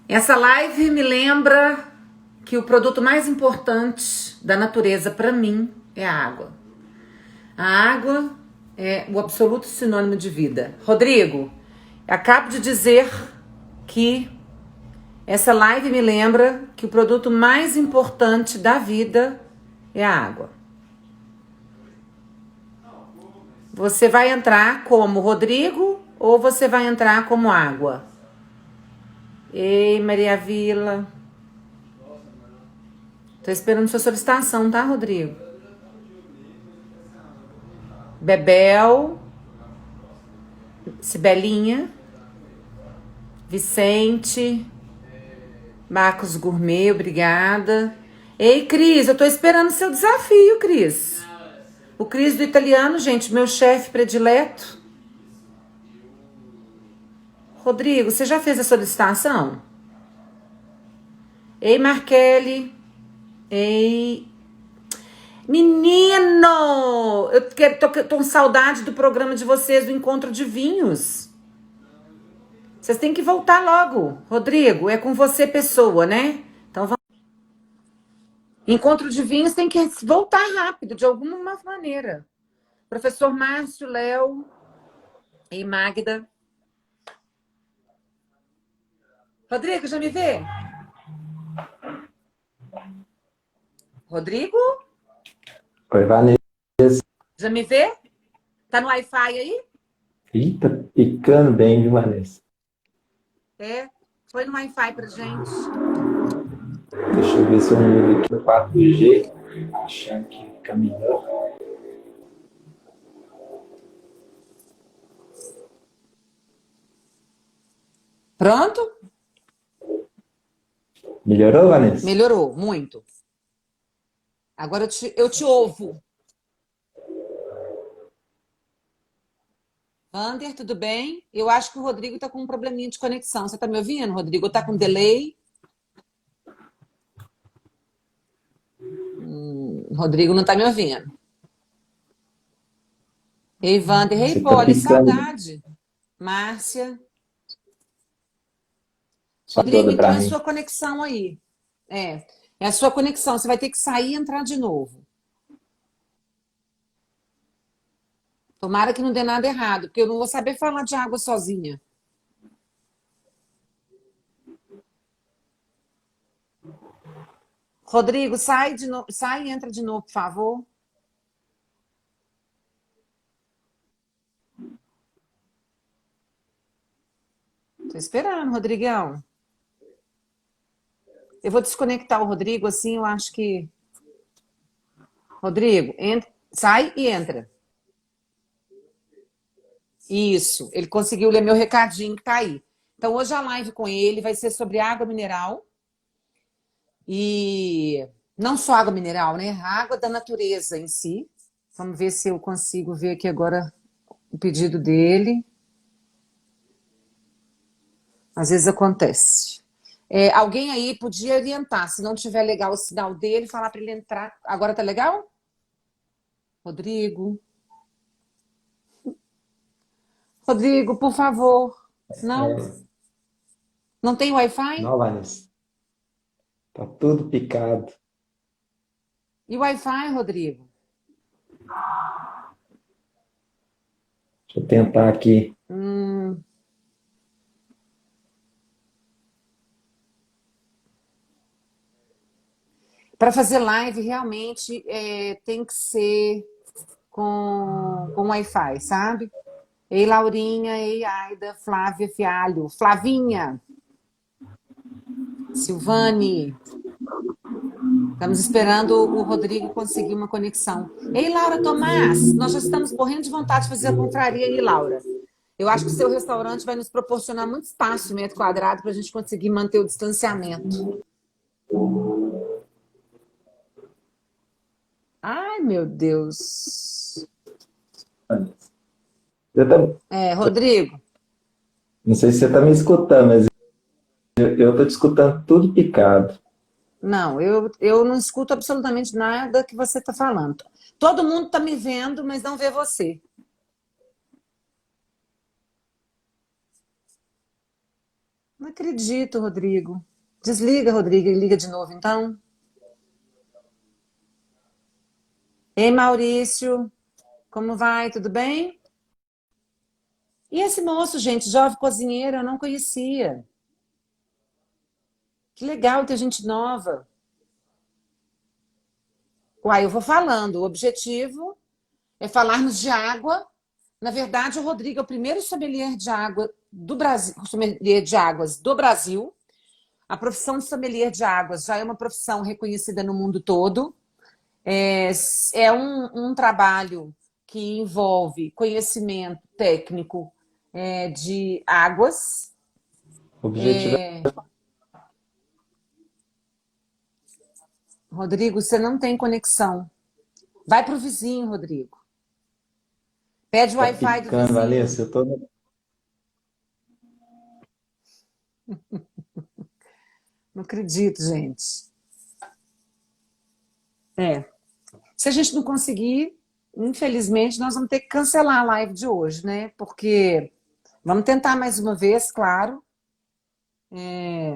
Essa live me lembra que o produto mais importante da natureza para mim é a água. A água é o absoluto sinônimo de vida. Rodrigo, acabo de dizer que essa live me lembra que o produto mais importante da vida é a água. Você vai entrar como Rodrigo ou você vai entrar como água? Ei, Maria Vila. Tô esperando sua solicitação, tá, Rodrigo? Bebel. Cibelinha. Vicente. Marcos Gourmet, obrigada. Ei, Cris, eu tô esperando seu desafio, Cris. O Cris do italiano, gente, meu chefe predileto. Rodrigo, você já fez a solicitação? Ei, Marquele. Ei. Menino! Tô com saudade do programa de vocês, do Encontro de Vinhos. Vocês têm que voltar logo. Rodrigo, é com você, pessoa, né? Então vamos. Encontro de Vinhos tem que voltar rápido, de alguma maneira. Professor Márcio, Léo e Magda. Rodrigo, já me vê? Rodrigo? Oi, Vanessa. Já me vê? Tá no Wi-Fi aí? Eita, picando bem, viu, Vanessa? É. Foi no Wi-Fi pra gente. Deixa eu ver se eu mudo aqui no 4G. Achando que caminhou. Pronto? Melhorou, Vanessa? Melhorou, muito. Agora eu te ouvo. Wander, tudo bem? Eu acho que o Rodrigo tá com um probleminha de conexão. Você tá me ouvindo, Rodrigo? Tá com delay? Rodrigo não tá me ouvindo. Ei, Wander. Ei, Você tá Poli, picando saudade. Márcia. Rodrigo, toda então pra é a mim. sua conexão aí. É a sua conexão. Você vai ter que sair e entrar de novo. Tomara que não dê nada errado, porque eu não vou saber falar de água sozinha. Rodrigo, sai e entra de novo, por favor. Tô esperando, Rodrigão. Eu vou desconectar o Rodrigo, assim, eu acho que... Rodrigo, sai e entra. Isso, ele conseguiu ler meu recadinho que tá aí. Então, hoje a live com ele vai ser sobre água mineral. E não só água mineral, né? A água da natureza em si. Vamos ver se eu consigo ver aqui agora o pedido dele. Às vezes acontece. Alguém aí podia orientar, se não tiver legal o sinal dele, falar para ele entrar. Agora tá legal? Rodrigo. Rodrigo, por favor. Não? Não tem Wi-Fi? Não, Vanessa. Tá tudo picado. E Wi-Fi, Rodrigo? Deixa eu tentar aqui. Para fazer live, realmente tem que ser com Wi-Fi, sabe? Ei, Laurinha, ei, Aida, Flávia Fialho, Flavinha, Silvane. Estamos esperando o Rodrigo conseguir uma conexão. Ei, Laura Tomás, nós já estamos morrendo de vontade de fazer a confraria aí, Laura. Eu acho que o seu restaurante vai nos proporcionar muito espaço, metro quadrado, para a gente conseguir manter o distanciamento. Ai, meu Deus. Rodrigo. Não sei se você tá me escutando, mas eu tô te escutando tudo picado. Não, eu não escuto absolutamente nada que você está falando. Todo mundo está me vendo, mas não vê você. Não acredito, Rodrigo. Desliga, Rodrigo, e liga de novo, então. Ei, Maurício, como vai? Tudo bem? E esse moço, gente, jovem cozinheiro, eu não conhecia. Que legal ter gente nova. Uai, eu vou falando. O objetivo é falarmos de água. Na verdade, o Rodrigo é o primeiro sommelier de água do Brasil, sommelier de águas do Brasil. A profissão de sommelier de águas já é uma profissão reconhecida no mundo todo. É um trabalho que envolve conhecimento técnico de águas. O objetivo Rodrigo, você não tem conexão. Vai para o vizinho, Rodrigo. Pede o tá Wi-Fi do picando, vizinho. Vanessa. Eu tô... Não acredito, gente. É. Se a gente não conseguir, infelizmente, nós vamos ter que cancelar a live de hoje, né? Porque vamos tentar mais uma vez, claro,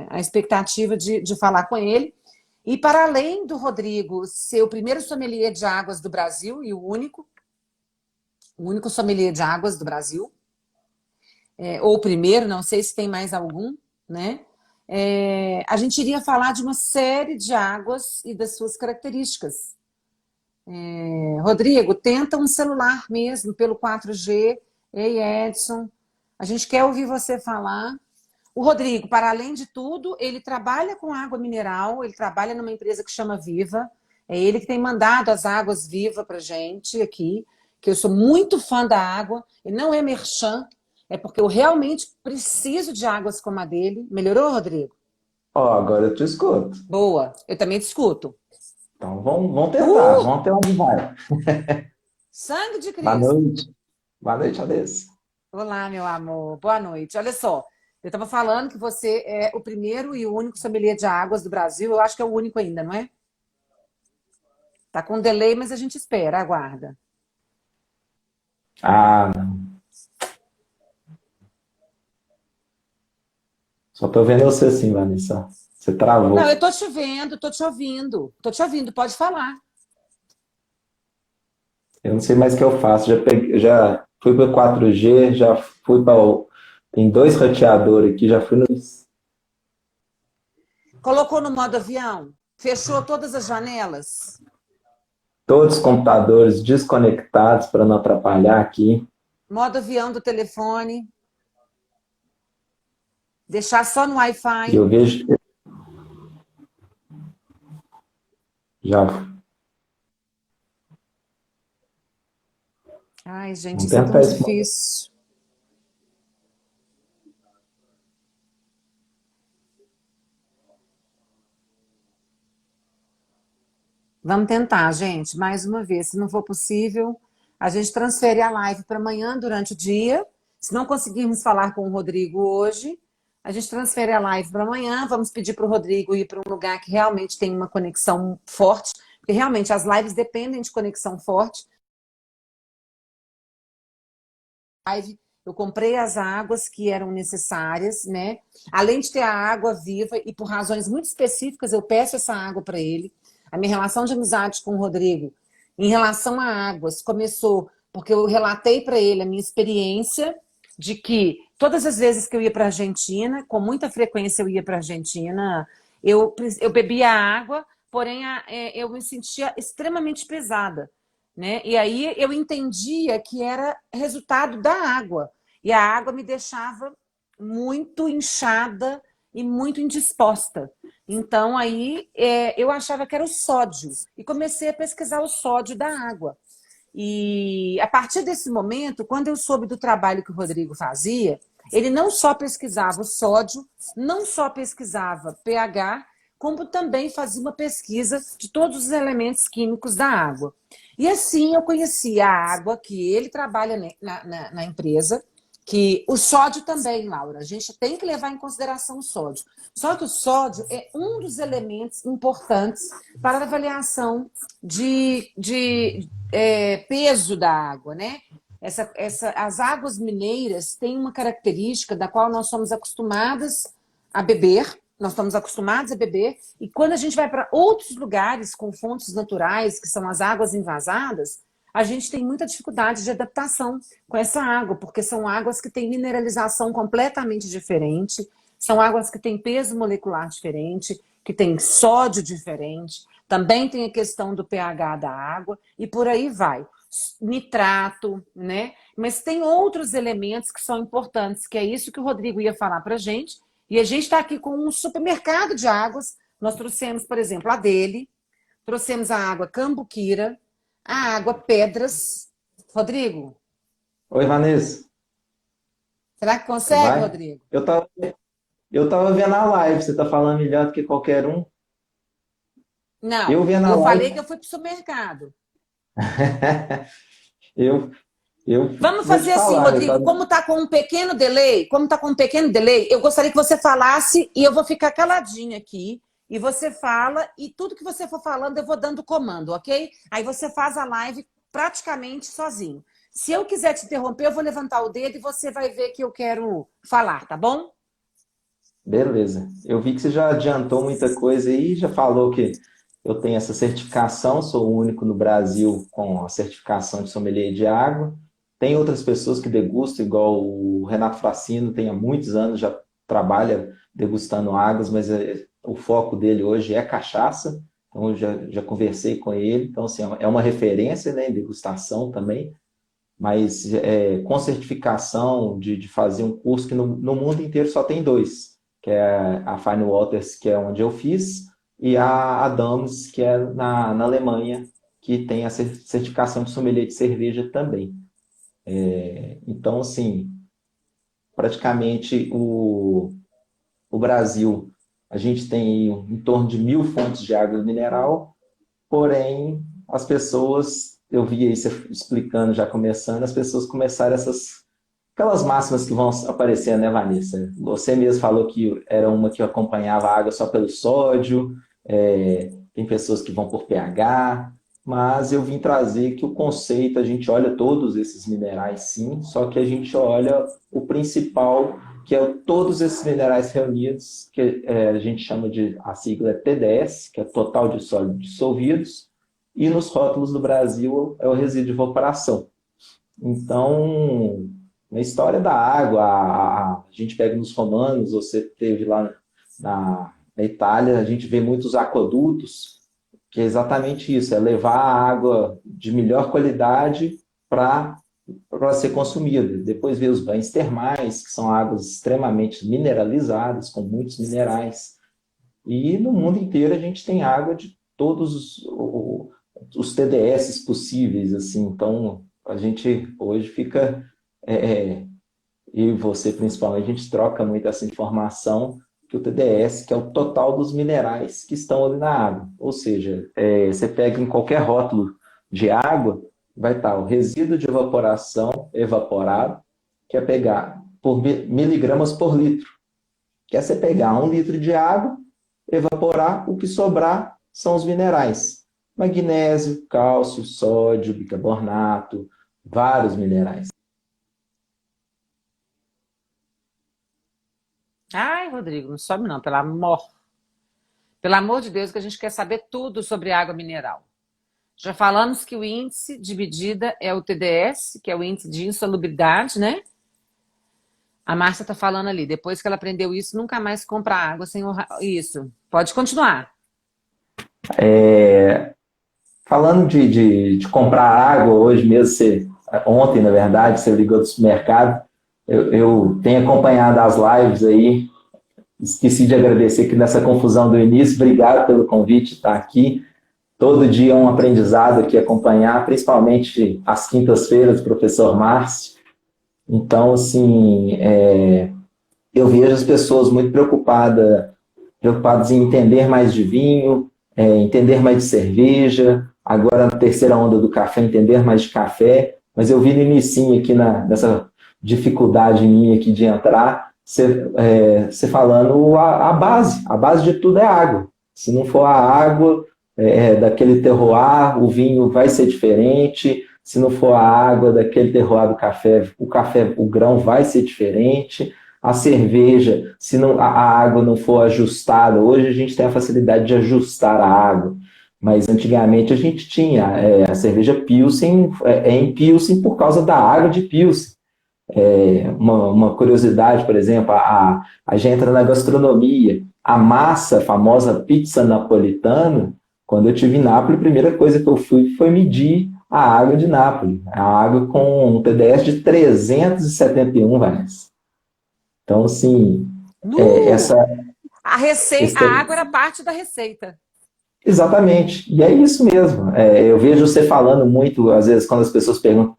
a expectativa de falar com ele. E para além do Rodrigo ser o primeiro sommelier de águas do Brasil e o único sommelier de águas do Brasil, ou o primeiro, não sei se tem mais algum, né? A gente iria falar de uma série de águas e das suas características. Rodrigo, tenta um celular mesmo pelo 4G. Ei, Edson, a gente quer ouvir você falar. O Rodrigo, para além de tudo, ele trabalha com água mineral, ele trabalha numa empresa que chama Viva. É ele que tem mandado as águas Viva para gente aqui, que eu sou muito fã da água, e não é merchan, é porque eu realmente preciso de águas como a dele. Melhorou, Rodrigo? Ó, agora eu te escuto. Boa, eu também te escuto. Então vamos tentar, Uh! vamos ter onde vai. Sangue de Boa Cristo! noite. Boa noite, Alessa. Olá, meu amor. Boa noite. Olha só, eu estava falando que você é o primeiro e o único sommelier de águas do Brasil. Eu acho que é o único ainda, não é? Tá com delay, mas a gente espera, aguarda. Ah, só tô vendo você assim, Vanessa. Você Não, eu travou. tô te vendo, tô te ouvindo. Tô te ouvindo, pode falar. Eu não sei mais o que eu faço. Já fui para 4G, já fui para o. Tem dois roteadores aqui, já fui no. Colocou no modo avião? Fechou todas as janelas? Todos os computadores desconectados para não atrapalhar aqui. Modo avião do telefone? Deixar só no E Wi-Fi? eu vejo. Já. Ai, gente, Vamos isso é tão tentar esse. difícil. Vamos tentar, gente, mais uma vez. Se não for possível, a gente transfere a live para amanhã durante o dia. Se não conseguirmos falar com o Rodrigo hoje, a gente transfere a live para amanhã. Vamos pedir para o Rodrigo ir para um lugar que realmente tem uma conexão forte, porque realmente as lives dependem de conexão forte. Eu comprei as águas que eram necessárias, né? Além de ter a água viva, e por razões muito específicas, eu peço essa água para ele. A minha relação de amizade com o Rodrigo, em relação a águas, começou porque eu relatei para ele a minha experiência de que todas as vezes que eu ia para a Argentina, com muita frequência eu ia para a Argentina, eu bebia água, porém eu me sentia extremamente pesada, né? E aí eu entendia que era resultado da água. E a água me deixava muito inchada e muito indisposta. Então aí eu achava que era o sódio. E comecei a pesquisar o sódio da água. E a partir desse momento, quando eu soube do trabalho que o Rodrigo fazia, ele não só pesquisava o sódio, não só pesquisava pH, como também fazia uma pesquisa de todos os elementos químicos da água. E assim eu conheci a água, que ele trabalha na empresa, que o sódio também, Laura, a gente tem que levar em consideração o sódio. Só que o sódio é um dos elementos importantes para a avaliação de peso da água, né? As águas mineiras têm uma característica da qual nós somos acostumadas a beber, nós estamos acostumados a beber, e quando a gente vai para outros lugares com fontes naturais, que são as águas envasadas, a gente tem muita dificuldade de adaptação com essa água, porque são águas que têm mineralização completamente diferente, são águas que têm peso molecular diferente, que têm sódio diferente, também tem a questão do pH da água, e por aí vai. Nitrato, né? Mas tem outros elementos que são importantes, que é isso que o Rodrigo ia falar para a gente. E a gente está aqui com um supermercado de águas. Nós trouxemos, por exemplo, a dele, trouxemos a água Cambuquira, a água Pedras. Rodrigo, Oi, Vanessa. será que Você consegue, vai? Rodrigo? Eu tava vendo a live, você tá falando melhor do que qualquer um. Não, Eu vendo a eu falei live, que eu fui para o supermercado. eu, eu Vamos vou te fazer assim, falar, Rodrigo, como está com um pequeno delay, eu gostaria que você falasse e eu vou ficar caladinha aqui. E você fala, e tudo que você for falando eu vou dando comando, ok? Aí você faz a live praticamente sozinho. Se eu quiser te interromper, eu vou levantar o dedo e você vai ver que eu quero falar, tá bom? beleza. Eu vi que você já adiantou muita coisa aí, já falou que eu tenho essa certificação, sou o único no Brasil com a certificação de sommelier de água. Tem outras pessoas que degustam, igual o Renato Fracino, tem há muitos anos, já trabalha degustando águas, mas o foco dele hoje é cachaça. Então, eu já conversei com ele. Então, assim, é uma referência, né, em degustação também, mas com certificação de fazer um curso que no mundo inteiro só tem dois, que é a Fine Waters, que é onde eu fiz, e a Adams, que é na Alemanha, que tem a certificação de sommelier de cerveja também. Então, assim, praticamente o Brasil, a gente tem em torno de 1.000 fontes de água mineral, porém, as pessoas, eu vi aí você explicando, já começando, as pessoas começaram aquelas máximas que vão aparecer, né, Vanessa? Você mesmo falou que era uma que acompanhava a água só pelo sódio, tem pessoas que vão por pH, mas eu vim trazer que o conceito, a gente olha todos esses minerais sim, só que a gente olha o principal, que é todos esses minerais reunidos, que a gente chama a sigla é TDS, que é total de sólidos dissolvidos, e nos rótulos do Brasil é o resíduo de evaporação. Então, na história da água, a gente pega nos romanos, você teve lá na Itália, a gente vê muitos aquedutos, que é exatamente isso, é levar a água de melhor qualidade para ser consumida. Depois vê os banhos termais, que são águas extremamente mineralizadas, com muitos minerais. E no mundo inteiro a gente tem água de todos os TDS possíveis, assim. Então, a gente hoje fica, eu e você principalmente, a gente troca muito essa informação, que o TDS, que é o total dos minerais que estão ali na água. Ou seja, você pega em qualquer rótulo de água, vai estar o resíduo de evaporação evaporado, que é pegar por miligramas por litro. Que é você pegar 1 litro de água, evaporar, o que sobrar são os minerais. Magnésio, cálcio, sódio, bicarbonato, vários minerais. Ai, Rodrigo, não sobe não, pelo amor. Pelo amor de Deus, que a gente quer saber tudo sobre água mineral. Já falamos que o índice de medida é o TDS, que é o índice de insalubridade, né? A Márcia tá falando ali, depois que ela aprendeu isso, nunca mais compra água sem isso. Pode continuar. Falando de comprar água, hoje mesmo, ontem, na verdade, você ligou do supermercado, eu tenho acompanhado as lives aí, esqueci de agradecer aqui nessa confusão do início, obrigado pelo convite, estar aqui. Todo dia é um aprendizado aqui acompanhar, principalmente às quintas-feiras, do professor Márcio. Então, assim, eu vejo as pessoas muito preocupadas em entender mais de vinho, entender mais de cerveja, agora na terceira onda do café, entender mais de café, mas eu vi no inicinho aqui nessa dificuldade minha aqui de entrar, você falando a base de tudo é água. Se não for a água daquele terroir, o vinho vai ser diferente. Se não for a água daquele terroir do café, o grão vai ser diferente. A cerveja, se não, a água não for ajustada, hoje a gente tem a facilidade de ajustar a água, mas antigamente a gente tinha a cerveja Pilsen, em Pilsen por causa da água de Pilsen. Uma curiosidade, por exemplo, a gente entra na gastronomia, a massa, a famosa pizza napolitana, quando eu estive em Nápoles, a primeira coisa que eu fui foi medir a água de Nápoles, a água com um TDS de 371, Vanessa. Então, assim, essa... A água era parte da receita. Exatamente, e é isso mesmo. Eu vejo você falando muito, às vezes, quando as pessoas perguntam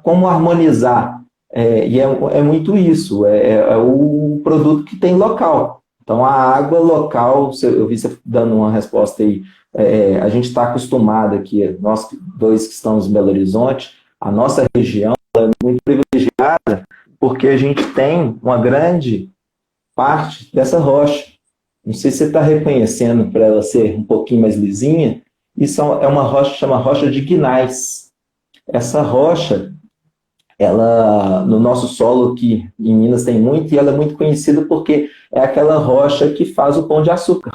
como harmonizar, e é muito isso, é o produto que tem local. Então, a água local, eu vi você dando uma resposta aí, a gente está acostumado aqui, nós dois que estamos em Belo Horizonte, a nossa região é muito privilegiada, porque a gente tem uma grande parte dessa rocha. Não sei se você está reconhecendo para ela ser um pouquinho mais lisinha. Isso é uma rocha, chama rocha de gneiss. Essa rocha, ela no nosso solo aqui em Minas tem muito, e ela é muito conhecida porque é aquela rocha que faz o pão de açúcar.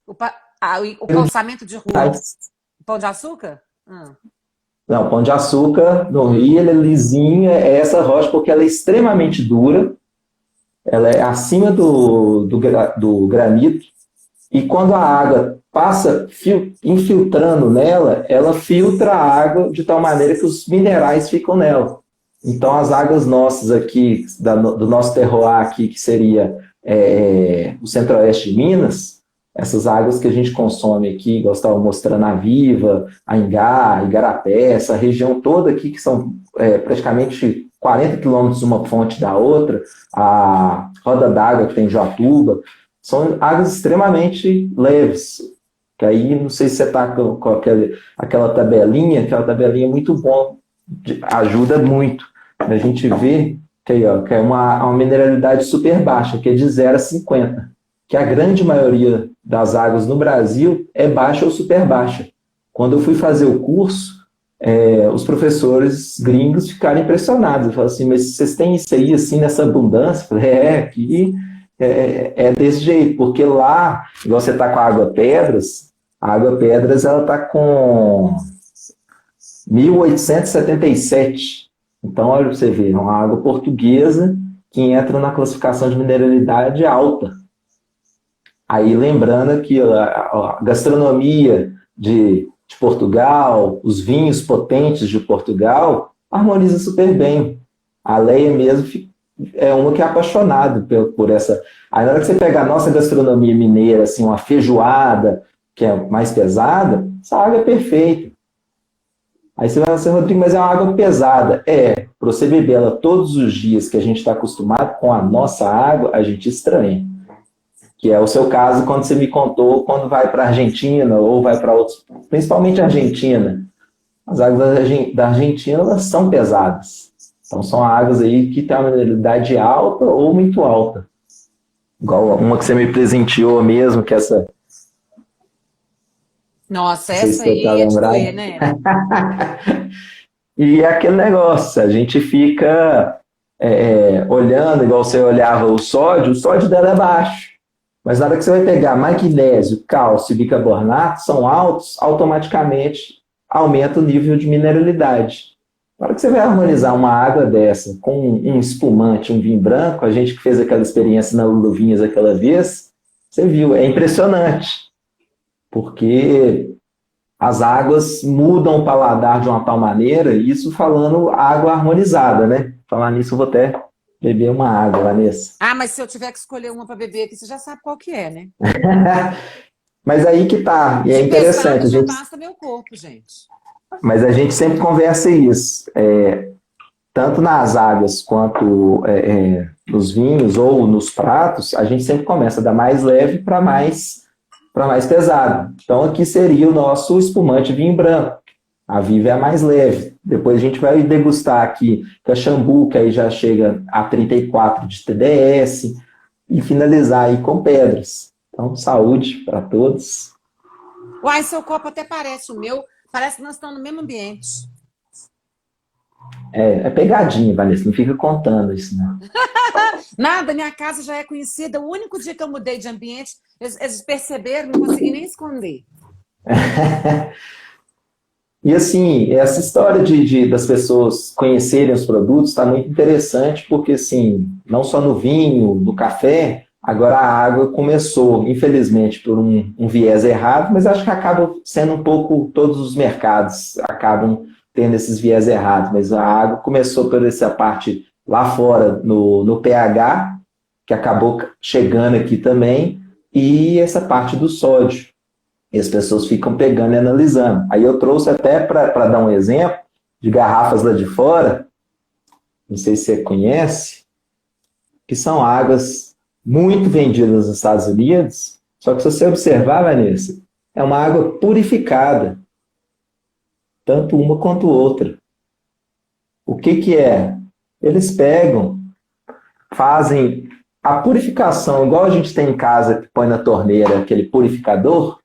O calçamento de rua. Pão de açúcar? Não, pão de açúcar no Rio, ele é lisinho, é essa rocha porque ela é extremamente dura. Ela é acima do granito, e quando a água passa infiltrando nela, ela filtra a água de tal maneira que os minerais ficam nela. Então, as águas nossas aqui, do nosso terroir aqui, que seria o centro-oeste de Minas, essas águas que a gente consome aqui, igual estava mostrando a Viva, a Ingá, Igarapé, essa região toda aqui, que são praticamente 40 quilômetros uma fonte da outra, a Roda d'Água que tem em Joatuba, são águas extremamente leves. Que aí, não sei se você está com aquela tabelinha é muito bom, ajuda muito. A gente vê que é uma mineralidade super baixa, que é de 0 a 50, que a grande maioria das águas no Brasil é baixa ou super baixa. Quando eu fui fazer o curso, os professores gringos ficaram impressionados. Eu falei assim, mas vocês têm isso aí, assim, nessa abundância? Eu falei, aqui é desse jeito, porque lá, igual você está com a Água Pedras, a Água Pedras ela está com 1877. Então, olha para você ver, é uma água portuguesa que entra na classificação de mineralidade alta. Aí, lembrando que a gastronomia de Portugal, os vinhos potentes de Portugal, harmoniza super bem. A Leia mesmo é uma que é apaixonada por essa... Aí, na hora que você pega a nossa gastronomia mineira, assim, uma feijoada, que é mais pesada, essa água é perfeita. Aí você vai dizer, Rodrigo, mas é uma água pesada. Para você beber ela todos os dias, que a gente está acostumado com a nossa água, a gente estranha. Que é o seu caso quando você me contou quando vai para a Argentina ou vai para outros, principalmente a Argentina. As águas da Argentina, elas são pesadas. Então são águas aí que têm uma mineralidade alta ou muito alta. Igual uma que você me presenteou mesmo, que essa... Nossa, essa aí é de doer, né? E é aquele negócio, a gente fica olhando, igual você olhava o sódio dela é baixo. Mas na hora que você vai pegar magnésio, cálcio e bicarbonato, são altos, automaticamente aumenta o nível de mineralidade. Na hora que você vai harmonizar uma água dessa com um espumante, um vinho branco, a gente que fez aquela experiência na Luvinhas aquela vez, você viu, é impressionante. Porque as águas mudam o paladar de uma tal maneira, isso falando água harmonizada, né? Falar nisso, eu vou até beber uma água, Vanessa. Mas se eu tiver que escolher uma para beber aqui, você já sabe qual que é, né? Mas aí que tá, e é interessante. Já basta meu corpo, gente. Mas a gente sempre conversa isso, tanto nas águas quanto nos vinhos ou nos pratos, a gente sempre começa da mais leve para mais pesado. Então aqui seria o nosso espumante vinho branco. A Viva é a mais leve. Depois a gente vai degustar aqui Caxambu, que aí já chega a 34 de TDS, e finalizar aí com Pedras. Então, saúde para todos. Uai, seu copo até parece o meu. Parece que nós estamos no mesmo ambiente. É pegadinha, Vanessa, não fica contando isso, não. Nada, minha casa já é conhecida. O único dia que eu mudei de ambiente, eles perceberam, não consegui nem esconder. E assim, essa história das pessoas conhecerem os produtos está muito interessante, porque assim, não só no vinho, no café, agora a água começou, infelizmente, por um viés errado, mas acho que acaba sendo um pouco, todos os mercados acabam tendo esses viés errados, mas a água começou por essa parte lá fora, no pH, que acabou chegando aqui também, e essa parte do sódio. E as pessoas ficam pegando e analisando. Aí eu trouxe até para dar um exemplo de garrafas lá de fora, não sei se você conhece, que são águas muito vendidas nos Estados Unidos, só que se você observar, Vanessa, é uma água purificada, tanto uma quanto outra. O que que é? Eles pegam, fazem a purificação, igual a gente tem em casa que põe na torneira aquele purificador,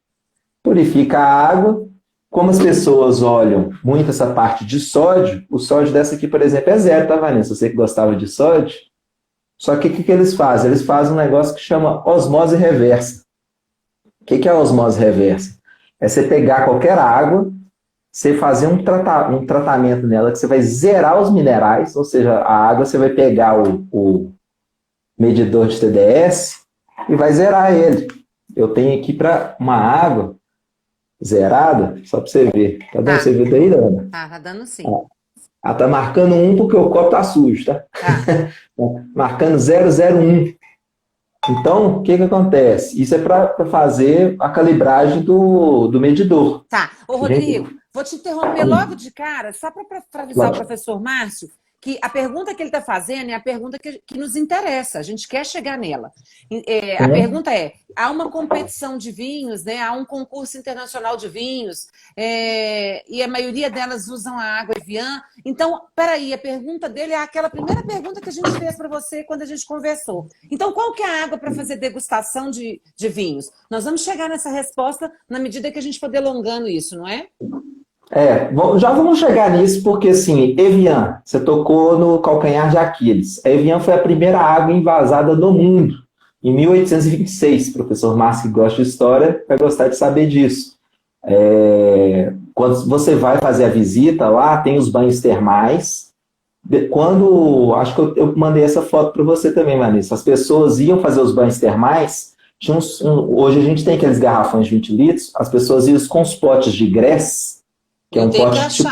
purifica a água. Como as pessoas olham muito essa parte de sódio, o sódio dessa aqui, por exemplo, é zero, tá, Vanessa? Você que gostava de sódio. Só que o que eles fazem? Eles fazem um negócio que chama osmose reversa. O que é a osmose reversa? É você pegar qualquer água, você fazer um tratamento nela que você vai zerar os minerais, ou seja, a água você vai pegar o medidor de TDS e vai zerar ele. Eu tenho aqui para uma água zerada, só para você ver. Tá dando você ver daí, Ana? Tá dando sim. Ela tá marcando 1 porque o copo tá sujo, tá? Marcando 001. Então, o que acontece? Isso é para fazer a calibragem do medidor. Tá. Ô, Rodrigo, vou te interromper logo de cara, só para avisar o professor Márcio que a pergunta que ele está fazendo é a pergunta que nos interessa, a gente quer chegar nela. A pergunta é, há uma competição de vinhos, né? Há um concurso internacional de vinhos, e a maioria delas usam a água Evian. Então, peraí, a pergunta dele é aquela primeira pergunta que a gente fez para você quando a gente conversou. Então, qual que é a água para fazer degustação de vinhos? Nós vamos chegar nessa resposta na medida que a gente for delongando isso, não é? Já vamos chegar nisso, porque assim, Evian, você tocou no calcanhar de Aquiles. A Evian foi a primeira água envasada no mundo, em 1826. O professor Márcio, que gosta de história, vai gostar de saber disso. Quando você vai fazer a visita lá, tem os banhos termais. Acho que eu mandei essa foto para você também, Vanessa. As pessoas iam fazer os banhos termais. Hoje a gente tem aqueles garrafões de 20 litros, as pessoas iam com os potes de Gress, que é um pote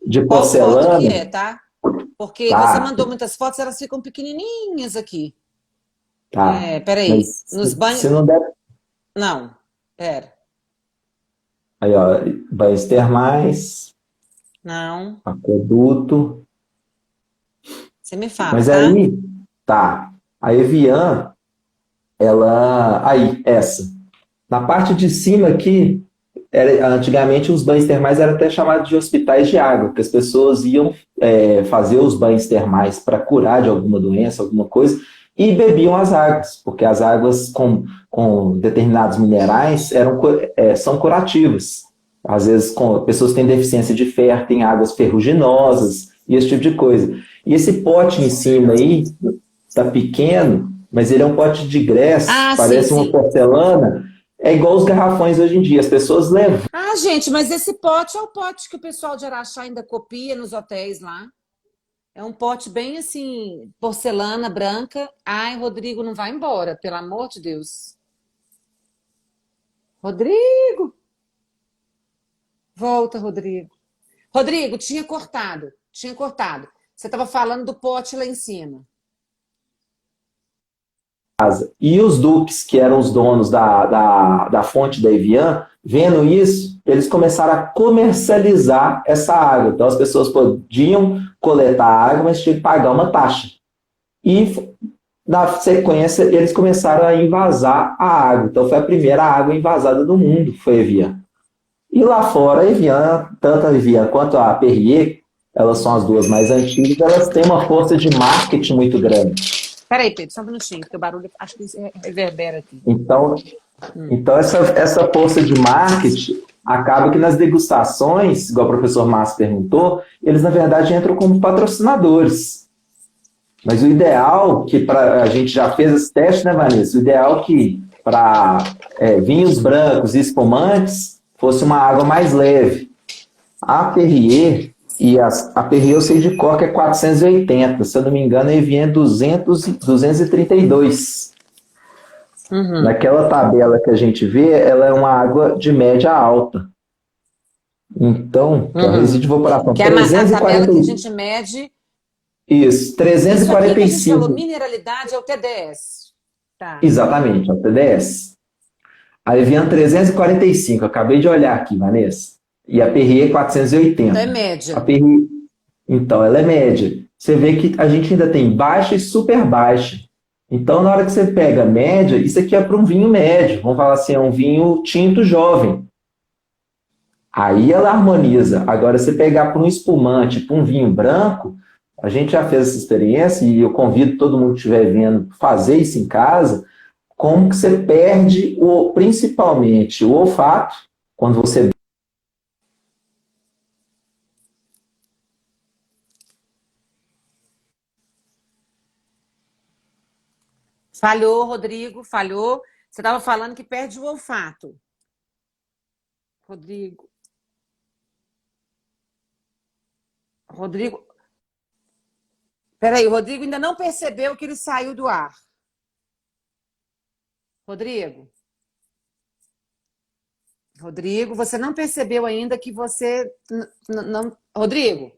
de porcelana. Que é, tá? Porque você mandou muitas fotos, elas ficam pequenininhas aqui. Tá. Peraí. Nos banhos... Se não der... Não, pera. Aí, ó, banhos termais. Não. Aqueduto. Você me fala, mas tá? Aí, tá. A Evian, essa. Na parte de cima aqui, antigamente os banhos termais eram até chamados de hospitais de água, porque as pessoas iam fazer os banhos termais para curar de alguma doença, alguma coisa, e bebiam as águas, porque as águas com determinados minerais são curativas. Às vezes, pessoas têm deficiência de ferro, têm águas ferruginosas, e esse tipo de coisa. E esse pote em cima aí, está pequeno, mas ele é um pote de Gress, parece uma porcelana. É igual os garrafões hoje em dia, as pessoas levam. Gente, mas esse pote é o pote que o pessoal de Araxá ainda copia nos hotéis lá. É um pote bem assim, porcelana branca. Ai, Rodrigo, não vai embora, pelo amor de Deus. Rodrigo! Volta, Rodrigo. Rodrigo, tinha cortado. Você estava falando do pote lá em cima. E os duques, que eram os donos da fonte da Evian, vendo isso, eles começaram a comercializar essa água. Então as pessoas podiam coletar a água, mas tinham que pagar uma taxa. E na sequência eles começaram a invasar a água. Então foi a primeira água invasada do mundo, foi a Evian. E lá fora a Evian, tanto a Evian quanto a Perrier, elas são as duas mais antigas, elas têm uma força de marketing muito grande. Peraí, Pedro, só um minutinho, porque o barulho acho que reverbera aqui. Então essa força de marketing acaba que nas degustações, igual o professor Márcio perguntou, eles na verdade entram como patrocinadores. Mas o ideal, que para a gente já fez esse teste, né, Vanessa? O ideal que para vinhos brancos e espumantes fosse uma água mais leve. A Perrier, a Perrier eu sei de cor que é 480, se eu não me engano, a Evian é 232. Uhum. Naquela tabela que a gente vê, ela é uma água de média alta. Então, que é o resíduo de evaporação. Que é a tabela que a gente mede. Isso, Isso aqui que a gente falou, 345. mineralidade, é o TDS. Tá. Exatamente, é o TDS. A Evian 345, acabei de olhar aqui, Vanessa. E a Perrier 480. Então é média. A Perrier, então, ela é média. Você vê que a gente ainda tem baixa e super baixa. Então, na hora que você pega a média, isso aqui é para um vinho médio. Vamos falar assim, é um vinho tinto jovem. Aí ela harmoniza. Agora, você pegar para um espumante, para um vinho branco, a gente já fez essa experiência e eu convido todo mundo que estiver vendo fazer isso em casa, como que você perde principalmente o olfato, quando você... Falhou, Rodrigo, falhou. Você estava falando que perde o olfato. Rodrigo. Rodrigo. Peraí, o Rodrigo ainda não percebeu que ele saiu do ar. Rodrigo. Rodrigo, você não percebeu ainda que você não. Rodrigo,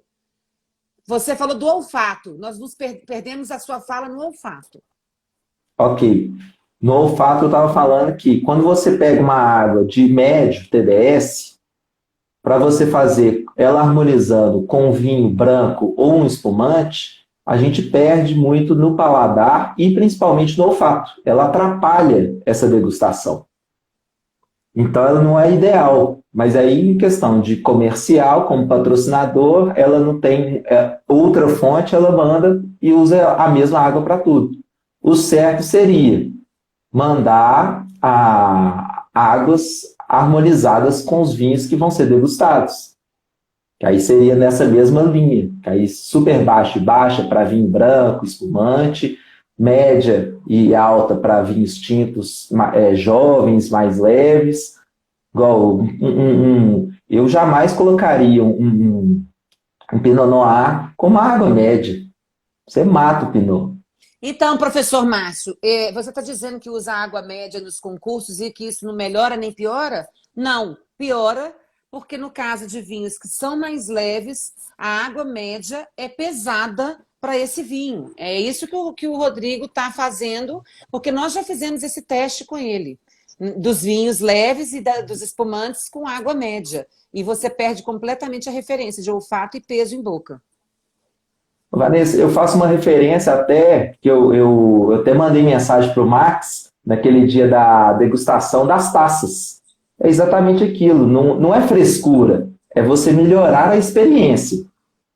você falou do olfato. Nós nos perdemos a sua fala no olfato. Ok. No olfato, eu estava falando que quando você pega uma água de médio TDS, para você fazer ela harmonizando com um vinho branco ou um espumante, a gente perde muito no paladar e principalmente no olfato. Ela atrapalha essa degustação. Então, ela não é ideal. Mas aí, em questão de comercial, como patrocinador, ela não tem outra fonte, ela manda e usa a mesma água para tudo. O certo seria mandar águas harmonizadas com os vinhos que vão ser degustados. Que aí seria nessa mesma linha. Que aí super baixa e baixa para vinho branco, espumante, média e alta para vinhos tintos jovens, mais leves. Igual eu jamais colocaria um Pinot Noir como água média. Você mata o Pinot. Então, professor Márcio, você está dizendo que usa água média nos concursos e que isso não melhora nem piora? Não, piora, porque no caso de vinhos que são mais leves, a água média é pesada para esse vinho. É isso que o Rodrigo está fazendo, porque nós já fizemos esse teste com ele, dos vinhos leves e dos espumantes com água média. E você perde completamente a referência de olfato e peso em boca. Vanessa, eu faço uma referência até, que eu até mandei mensagem para o Max, naquele dia da degustação das taças. É exatamente aquilo, não é frescura, é você melhorar a experiência.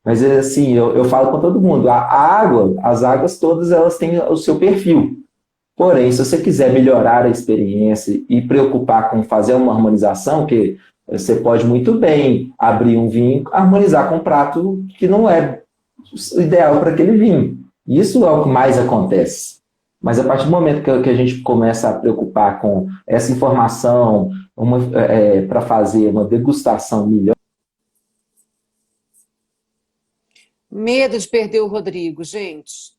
Mas assim, eu falo com todo mundo, as águas todas elas têm o seu perfil. Porém, se você quiser melhorar a experiência e preocupar com fazer uma harmonização, que você pode muito bem abrir um vinho, harmonizar com um prato que não é ideal para aquele vinho. Isso é o que mais acontece. Mas a partir do momento que a gente começa a preocupar com essa informação para fazer uma degustação melhor. Medo de perder o Rodrigo, gente.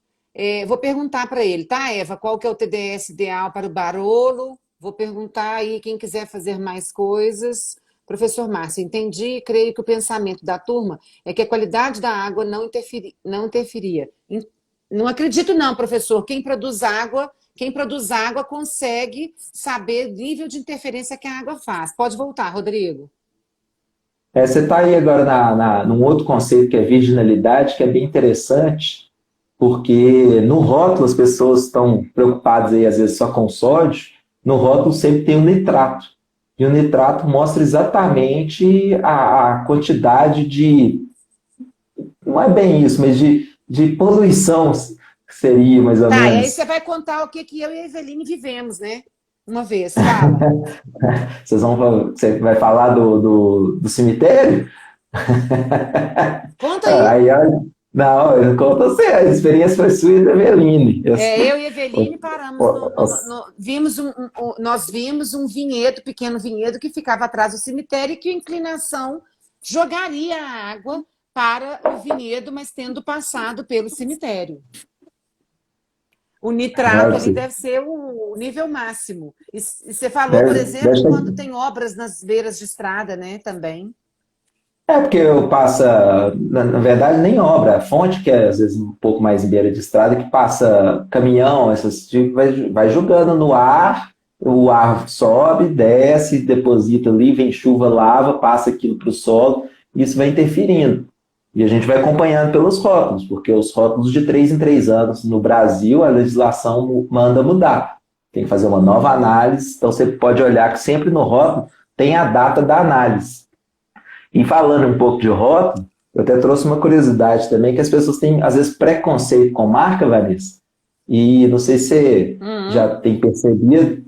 Vou perguntar para ele, tá, Eva? Qual que é o TDS ideal para o Barolo? Vou perguntar aí quem quiser fazer mais coisas. Professor Márcio, entendi e creio que o pensamento da turma é que a qualidade da água não interferia. Não acredito não, professor. Quem produz água consegue saber o nível de interferência que a água faz. Pode voltar, Rodrigo. Você está aí agora num outro conceito que é virginalidade, que é bem interessante, porque no rótulo as pessoas estão preocupadas aí, às vezes, só com sódio, no rótulo sempre tem o nitrato. E o nitrato mostra exatamente a quantidade de... Não é bem isso, mas de poluição seria, mais ou Tá, e aí menos. você vai contar o que eu e a Eveline vivemos, né? uma vez, fala. Você vai falar do cemitério? Conta aí. Aí, olha, não, eu não conto você, a experiência foi sua e da Eveline. Eu e Eveline paramos vimos nós vimos um vinhedo, pequeno vinhedo, que ficava atrás do cemitério e que a inclinação jogaria a água para o vinhedo, mas tendo passado pelo cemitério. O nitrato ali deve ser o nível máximo. E você falou, por exemplo, quando tem obras nas beiras de estrada, né, também. Porque eu passa, na verdade, nem obra, a fonte, que é às vezes um pouco mais em beira de estrada, que passa caminhão, essas tipo, vai jogando no ar, o ar sobe, desce, deposita ali, vem chuva, lava, passa aquilo para o solo, e isso vai interferindo. E a gente vai acompanhando pelos rótulos, porque os rótulos de 3 em 3 anos no Brasil, a legislação manda mudar. Tem que fazer uma nova análise, então você pode olhar que sempre no rótulo tem a data da análise. E falando um pouco de rótulo, eu até trouxe uma curiosidade também, que as pessoas têm, às vezes, preconceito com marca, Vanessa. E não sei se você já tem percebido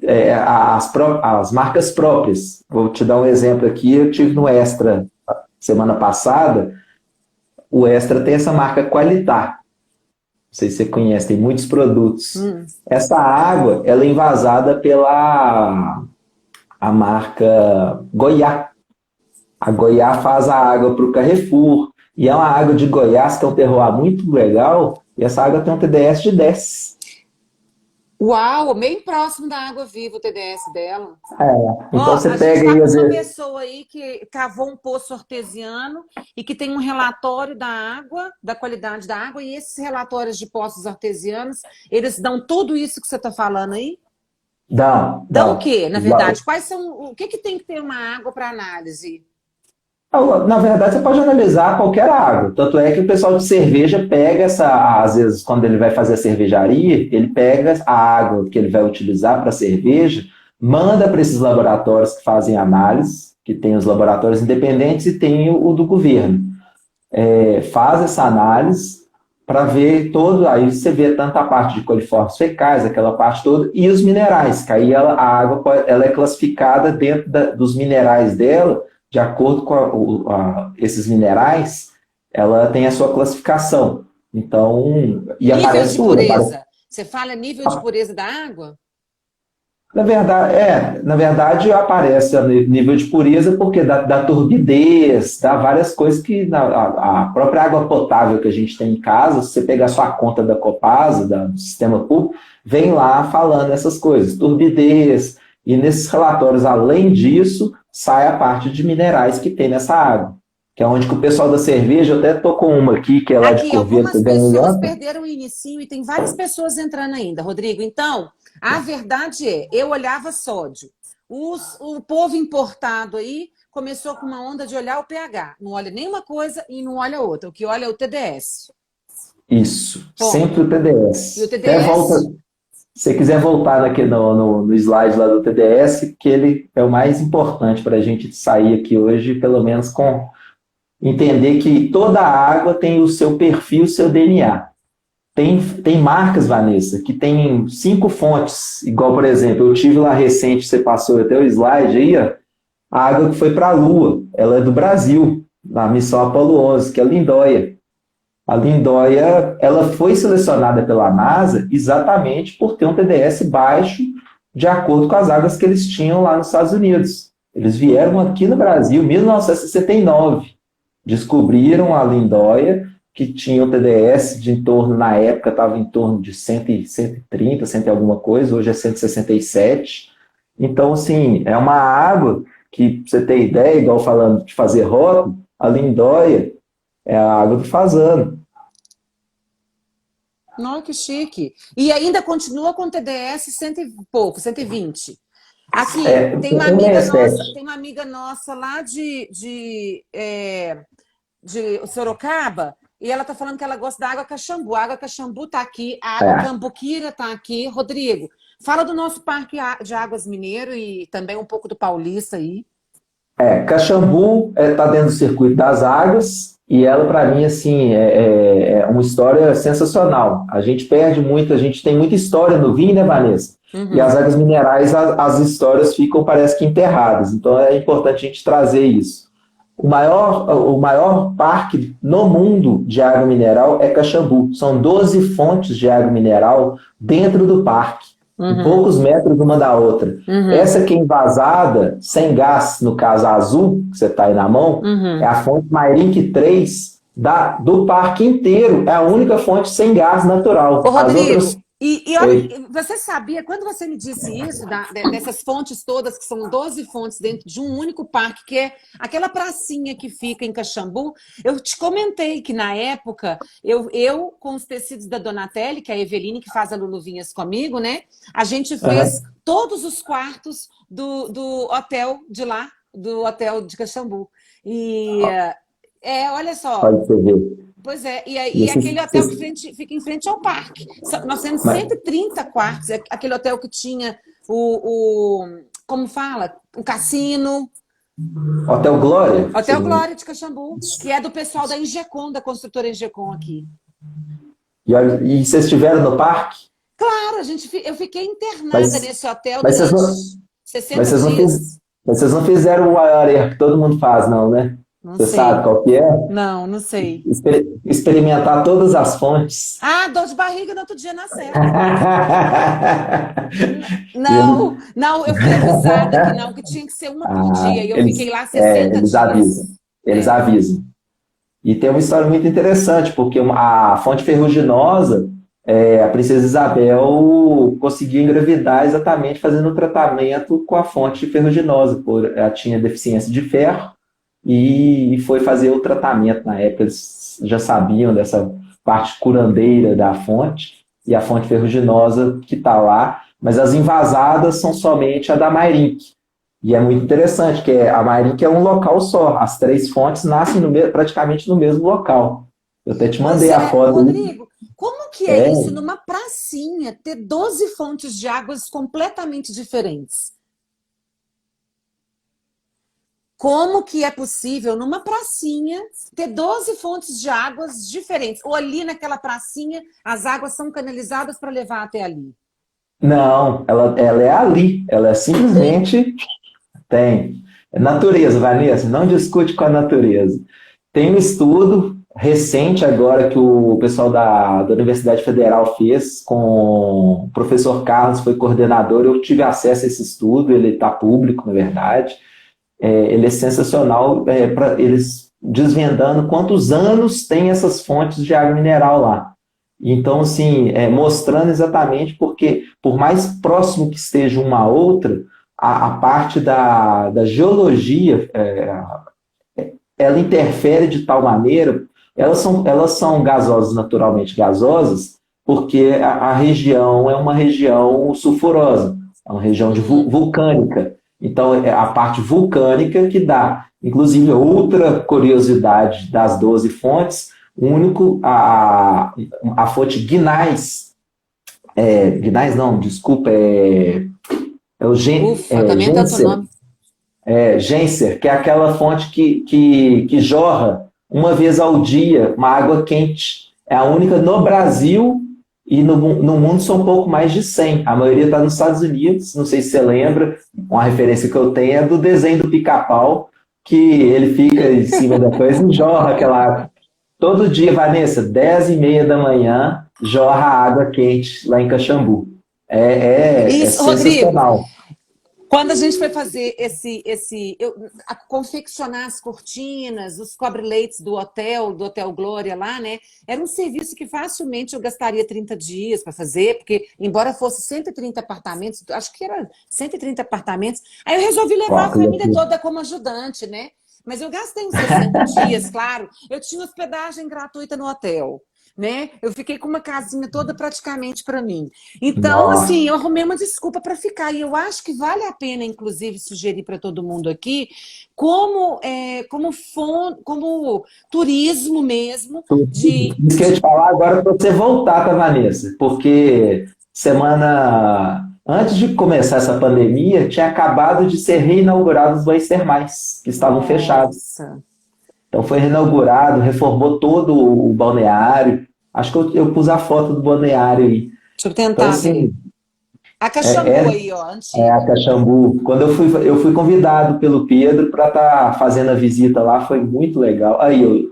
as marcas próprias. Vou te dar um exemplo aqui. Eu tive no Extra semana passada. O Extra tem essa marca Qualitar. Não sei se você conhece, tem muitos produtos. Essa água, ela é envasada pela a marca Goiás. A Goiás faz a água para o Carrefour. E é uma água de Goiás que é um terroir muito legal. E essa água tem um TDS de 10. Uau, bem próximo da água viva o TDS dela. Então você pega aí... A gente tá com uma pessoa aí que cavou um poço artesiano e que tem um relatório da água, da qualidade da água, e esses relatórios de poços artesianos, eles dão tudo isso que você está falando aí? Dão o quê, na verdade? Quais são, o que tem que ter uma água para análise? Na verdade, você pode analisar qualquer água. Tanto é que o pessoal de cerveja pega às vezes, quando ele vai fazer a cervejaria, ele pega a água que ele vai utilizar para a cerveja, manda para esses laboratórios que fazem análise, que tem os laboratórios independentes e tem o do governo. Faz essa análise para ver todo, aí você vê tanto a parte de coliformes fecais, aquela parte toda, e os minerais, que aí a água ela é classificada dentro dos minerais dela. De acordo com esses minerais, ela tem a sua classificação. Então, e aparece nível de pureza. Você fala nível de pureza da água? Na verdade aparece o nível de pureza porque dá turbidez, dá várias coisas que a própria água potável que a gente tem em casa, se você pegar a sua conta da Copasa, do sistema público, vem lá falando essas coisas, turbidez, e nesses relatórios, além disso, sai a parte de minerais que tem nessa água, que é onde que o pessoal da cerveja, eu até tô com uma aqui, que é lá de Corvieiro. Algumas pessoas perderam o inicinho e tem várias pessoas entrando ainda, Rodrigo. Então, a verdade é, eu olhava sódio. O povo importado aí começou com uma onda de olhar o pH. Não olha nenhuma coisa e não olha outra. O que olha é o TDS. Isso, sempre o TDS. E o TDS... Se você quiser voltar aqui no slide lá do TDS, que ele é o mais importante para a gente sair aqui hoje, pelo menos com entender que toda água tem o seu perfil, o seu DNA. Tem marcas, Vanessa, que tem 5 fontes, igual, por exemplo, eu tive lá recente, você passou até o slide aí, ó, a água que foi para a Lua, ela é do Brasil, na missão Apollo 11, que é a Lindóia. A Lindóia, ela foi selecionada pela NASA exatamente por ter um TDS baixo de acordo com as águas que eles tinham lá nos Estados Unidos. Eles vieram aqui no Brasil em 1969, descobriram a Lindóia, que tinha um TDS de em torno, na época estava em torno de 130, 100 e alguma coisa, hoje é 167. Então, assim, é uma água que, pra você ter ideia, igual falando de fazer rótulo, a Lindóia é a água do Fazano. Não, que chique. E ainda continua com TDS 100 e pouco, 120. Aqui, tem uma amiga nossa lá de Sorocaba, e ela tá falando que ela gosta da água Caxambu. A água Caxambu tá aqui, a água Cambuquira tá aqui. Rodrigo, fala do nosso Parque de Águas Mineiro e também um pouco do Paulista aí. Caxambu tá dentro do circuito das águas, e ela, para mim, assim, é uma história sensacional. A gente perde muito, a gente tem muita história no vinho, né, Vanessa? e as águas minerais, as histórias ficam, parece que enterradas. Então é importante a gente trazer isso. O maior parque no mundo de água mineral é Caxambu. São 12 fontes de água mineral dentro do parque, em poucos metros uma da outra. Essa que é envasada, sem gás, no caso a azul, que você está aí na mão, é a fonte Mairinque 3 do parque inteiro. É a única fonte sem gás natural. Ô, Rodrigo, As outras... olha, você sabia, quando você me disse isso, dessas fontes todas, que são 12 fontes dentro de um único parque, que é aquela pracinha que fica em Caxambu, eu te comentei que na época, eu com os tecidos da Donatelli, que é a Eveline, que faz a Luluvinhas comigo, né? A gente fez todos os quartos do hotel de lá, do hotel de Caxambu. E, olha só... Pode você ver. Pois é, e aquele hotel que fica em frente ao parque. Nós temos 130 quartos, aquele hotel que tinha como fala? O cassino. Hotel Glória? Hotel Glória de Caxambu, que é do pessoal da Ingecom, da construtora Ingecom aqui. E vocês estiveram no parque? Claro, eu fiquei internada nesse hotel durante 60 dias. Mas vocês não fizeram o maior erro que todo mundo faz, não, né? Você sabe qual que é? Não sei. Experimentar todas as fontes. Ah, dor de barriga no outro dia na serra. Não, eu fui avisada que não, que tinha que ser uma por dia. E eu fiquei lá 60 dias. Eles avisam. E tem uma história muito interessante, porque a fonte ferruginosa, a Princesa Isabel conseguiu engravidar exatamente fazendo o tratamento com a fonte ferruginosa. Ela tinha deficiência de ferro. E foi fazer o tratamento na época. Eles já sabiam dessa parte curandeira da fonte, e a fonte ferruginosa que está lá, mas as invasadas são somente a da Mairinque. E é muito interessante, que a Mairinque é um local só, as 3 fontes nascem praticamente no mesmo local. Eu até te mandei a foto. Rodrigo, como que é isso numa pracinha, ter 12 fontes de águas completamente diferentes? Como que é possível, numa pracinha, ter 12 fontes de águas diferentes? Ou ali naquela pracinha, as águas são canalizadas para levar até ali? Não, ela é ali. Ela é simplesmente... Tem. É natureza, Vanessa, não discute com a natureza. Tem um estudo recente agora que o pessoal da Universidade Federal fez com o professor Carlos, foi coordenador. Eu tive acesso a esse estudo, ele está público, na verdade. Ele é sensacional, eles desvendando quantos anos tem essas fontes de água mineral lá. Então, assim, mostrando exatamente porque, por mais próximo que esteja uma a outra, a parte da geologia, ela interfere de tal maneira, elas são gasosas, naturalmente gasosas, porque a região é uma região sulfurosa, é uma região vulcânica. Então, é a parte vulcânica que dá. Inclusive, outra curiosidade das 12 fontes, a fonte Guinais, Guinais não, desculpa, também é tanto nome. Genser, que é aquela fonte que jorra uma vez ao dia uma água quente. É a única no Brasil. E no mundo são um pouco mais de 100. A maioria está nos Estados Unidos. Não sei se você lembra. Uma referência que eu tenho é do desenho do Pica-Pau, que ele fica em cima da coisa e jorra aquela água. Todo dia, Vanessa, 10h30 da manhã, jorra água quente lá em Caxambu. Isso, sensacional. Rodrigo, quando a gente foi fazer confeccionar as cortinas, os cobre-leites do Hotel Glória lá, né? Era um serviço que facilmente eu gastaria 30 dias para fazer, porque embora fosse 130 apartamentos, acho que era 130 apartamentos, aí eu resolvi levar a família toda como ajudante, né? Mas eu gastei uns 60 dias, claro. Eu tinha hospedagem gratuita no hotel, né? Eu fiquei com uma casinha toda praticamente para mim. Então, assim, eu arrumei uma desculpa para ficar. E eu acho que vale a pena, inclusive, sugerir para todo mundo aqui, como turismo mesmo. Isso que eu ia te falar agora para você voltar, tá, Vanessa? Porque antes de começar essa pandemia, tinha acabado de ser reinaugurados os banhos termais, que estavam fechados. Então foi reinaugurado, reformou todo o balneário. Acho que eu pus a foto do balneário aí. Deixa eu tentar. Então, assim, A É, Caxambu é, aí, ó, é a antiga. Caxambu. Quando eu fui convidado pelo Pedro para estar fazendo a visita lá, foi muito legal. Aí,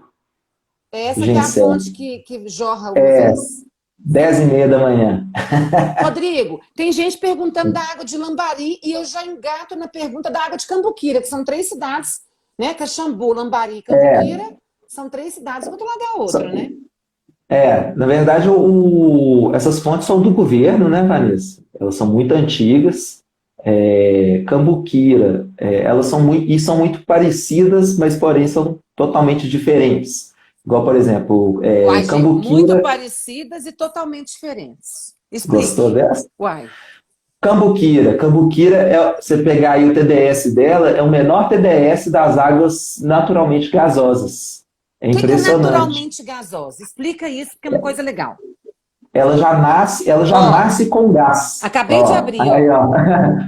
É essa que é a Gincel, fonte que jorra uma vez. 10h30 da manhã. Rodrigo, tem gente perguntando da água de Lambari e eu já engato na pergunta da água de Cambuquira, que são três cidades, né? Caxambu, Lambari e É, Cambuquira são três cidades, uma do lado da outra, né? na verdade, essas fontes são do governo, né, Vanessa? Elas são muito antigas. Cambuquira, elas são muito parecidas, mas porém são totalmente diferentes. Igual, por exemplo, Uai, gente, muito Cambuquira, parecidas e totalmente diferentes. gostou Explique. dessa? Uai. Cambuquira, você pegar aí o TDS dela, é o menor TDS das águas naturalmente gasosas. É O que é impressionante. naturalmente gasosa? Explica isso, porque é uma coisa legal. Ela já Ó, nasce com gás. acabei de Ó, abrir, aí, ó. ó.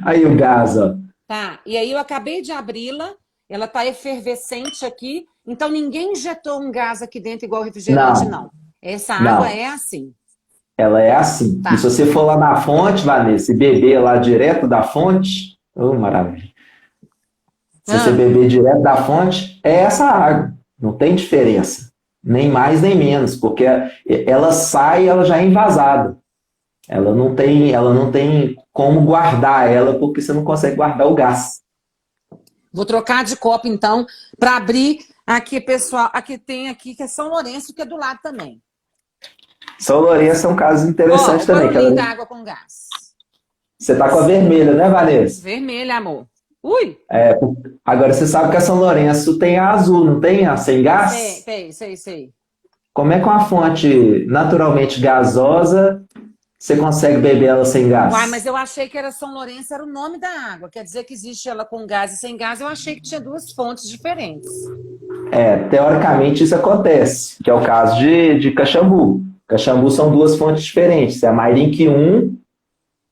Aí o gás, ó. Tá. E aí eu acabei de abri-la, ela tá efervescente aqui, então ninguém injetou um gás aqui dentro igual refrigerante, Não, não. Essa água não. é assim. Ela é assim. E se Tá. você for lá na fonte, Vanessa, e beber lá direto da fonte, oh, maravilha. Se você Ah, beber direto da fonte, é essa água. Não tem diferença. Nem mais nem menos, porque ela sai, ela já é envasada. Ela não tem como guardar ela, porque você não consegue guardar o gás. vou trocar de copo então para abrir aqui, pessoal. Aqui tem aqui que é São Lourenço, que é do lado também. São Lourenço é um caso Ó, interessante o também. barulhinho da água com gás. Você tá com a vermelha, né, Vanessa? Vermelho, amor. Ui! É, agora você sabe que a São Lourenço tem a azul, não tem a sem Sei, gás? sei. Como é que uma fonte naturalmente gasosa você consegue beber ela sem Uai, gás? mas eu achei que era São Lourenço, era o nome da água. Quer dizer que existe ela com gás e sem gás. Eu achei que tinha duas fontes diferentes. Teoricamente isso acontece, que é o caso de Caxambu. Caxambu são duas fontes diferentes, é a Mairink 1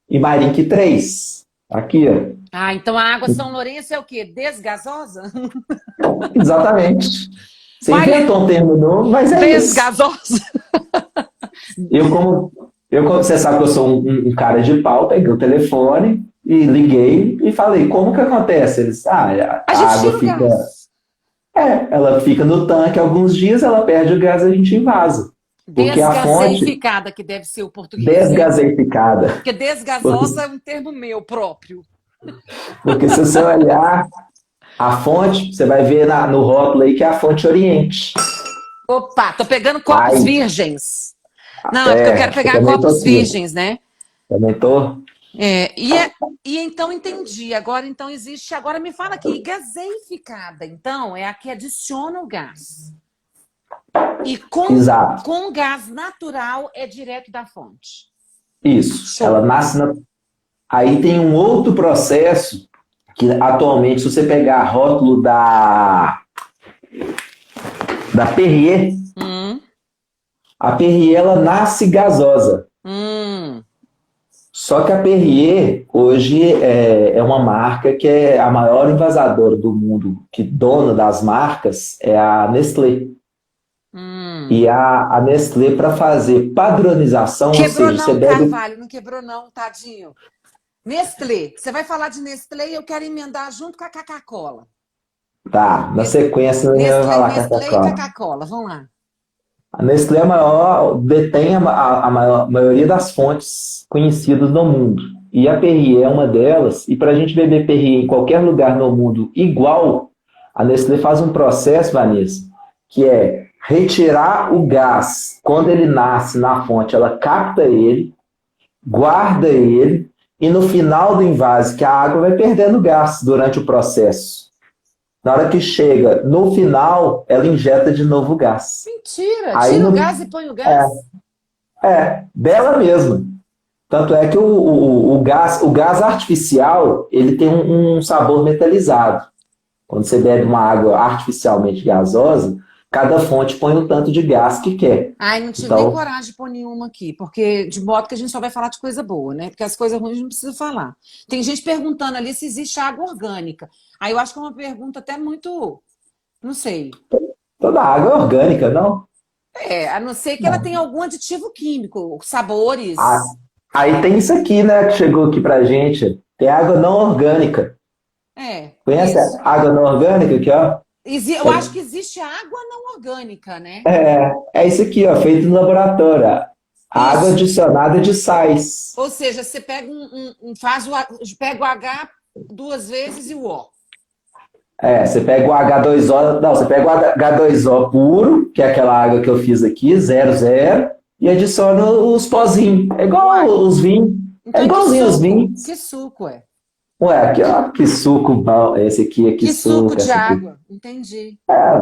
e Mairink 3. Aqui, ó. Ah, então a água São Lourenço é o quê? Desgasosa? Exatamente. Você Uai, inventou um termo novo, mas é isso. desgasosa? Você sabe que eu sou um cara de pau, peguei o telefone e liguei e falei, como que acontece? Eles, A a gente água tira o fica, gás. ela fica no tanque alguns dias, ela perde o gás e a gente invasa. Porque a fonte Desgaseificada, que deve ser o português, né? desgaseificada. Porque Porque, desgasosa é um termo meu próprio. porque se você olhar a fonte, você vai ver no rótulo aí que é a fonte Oriente. Opa, tô pegando copos Aí, virgens. Não, é porque eu quero eu pegar também tô copos aqui. virgens, né? Também tô. E então entendi. Agora então existe. Agora me fala aqui, gaseificada, então, é a que adiciona o gás. E Exato. com gás natural é direto da fonte. Isso. Ela Show. nasce na. Aí tem um outro processo que atualmente, se você pegar rótulo da Perrier, Hum, a Perrier ela nasce gasosa. hum. Só que a Perrier hoje é uma marca que é a maior envasadora do mundo, que dona das marcas é a Nestlé. Hum. E a Nestlé, para fazer padronização, ou Quebrou seja, você não, bebe. Carvalho, não quebrou não, tadinho. Nestlé, você vai falar de Nestlé e eu quero emendar junto com a Coca-Cola. Tá, na Nes- sequência eu ia Nestlé, falar com a Nestlé e Coca-Cola. Coca-Cola, vamos lá. A Nestlé é a maior, detém maioria das fontes conhecidas no mundo. E a Perrier é uma delas. E para a gente beber Perrier em qualquer lugar no mundo igual, a Nestlé faz um processo, Vanessa, que é retirar o gás. Quando ele nasce na fonte, ela capta ele, guarda ele, e no final do invase, que a água vai perdendo gás durante o processo. Na hora que chega no final, ela injeta de novo o gás. Mentira, Aí tira o no, gás e põe o gás. dela mesma. Tanto é que o gás artificial, ele tem um sabor metalizado. Quando você bebe uma água artificialmente gasosa, cada fonte põe o tanto de gás que quer. Ai, não tive nem Então, coragem de pôr nenhuma aqui, porque de modo que a gente só vai falar de coisa boa, né? Porque as coisas ruins a gente não precisa falar. Tem gente perguntando ali se existe água orgânica. Aí eu acho que é uma pergunta até muito, não sei. toda água é orgânica, não? A não ser que ela Não. tenha algum aditivo químico, A, sabores. Aí tem isso aqui, né, que chegou aqui pra gente. Tem água não orgânica. Conhece Isso. a água não orgânica aqui, ó? Eu acho que existe água não orgânica, né? É isso aqui, ó, feito no laboratório. Ó. Água Isso. adicionada de sais. Ou seja, você pega pega o H duas vezes e o O. Você pega o H2O, não, você pega o H2O puro, que é aquela água que eu fiz aqui, 00, e adiciona os pozinhos. É igual os vinhos. É Então, igualzinho os vinhos. que suco é? Ué, aqui, ó, que suco bom. Esse aqui é que Que suco suco. de esse aqui. água. Entendi. É,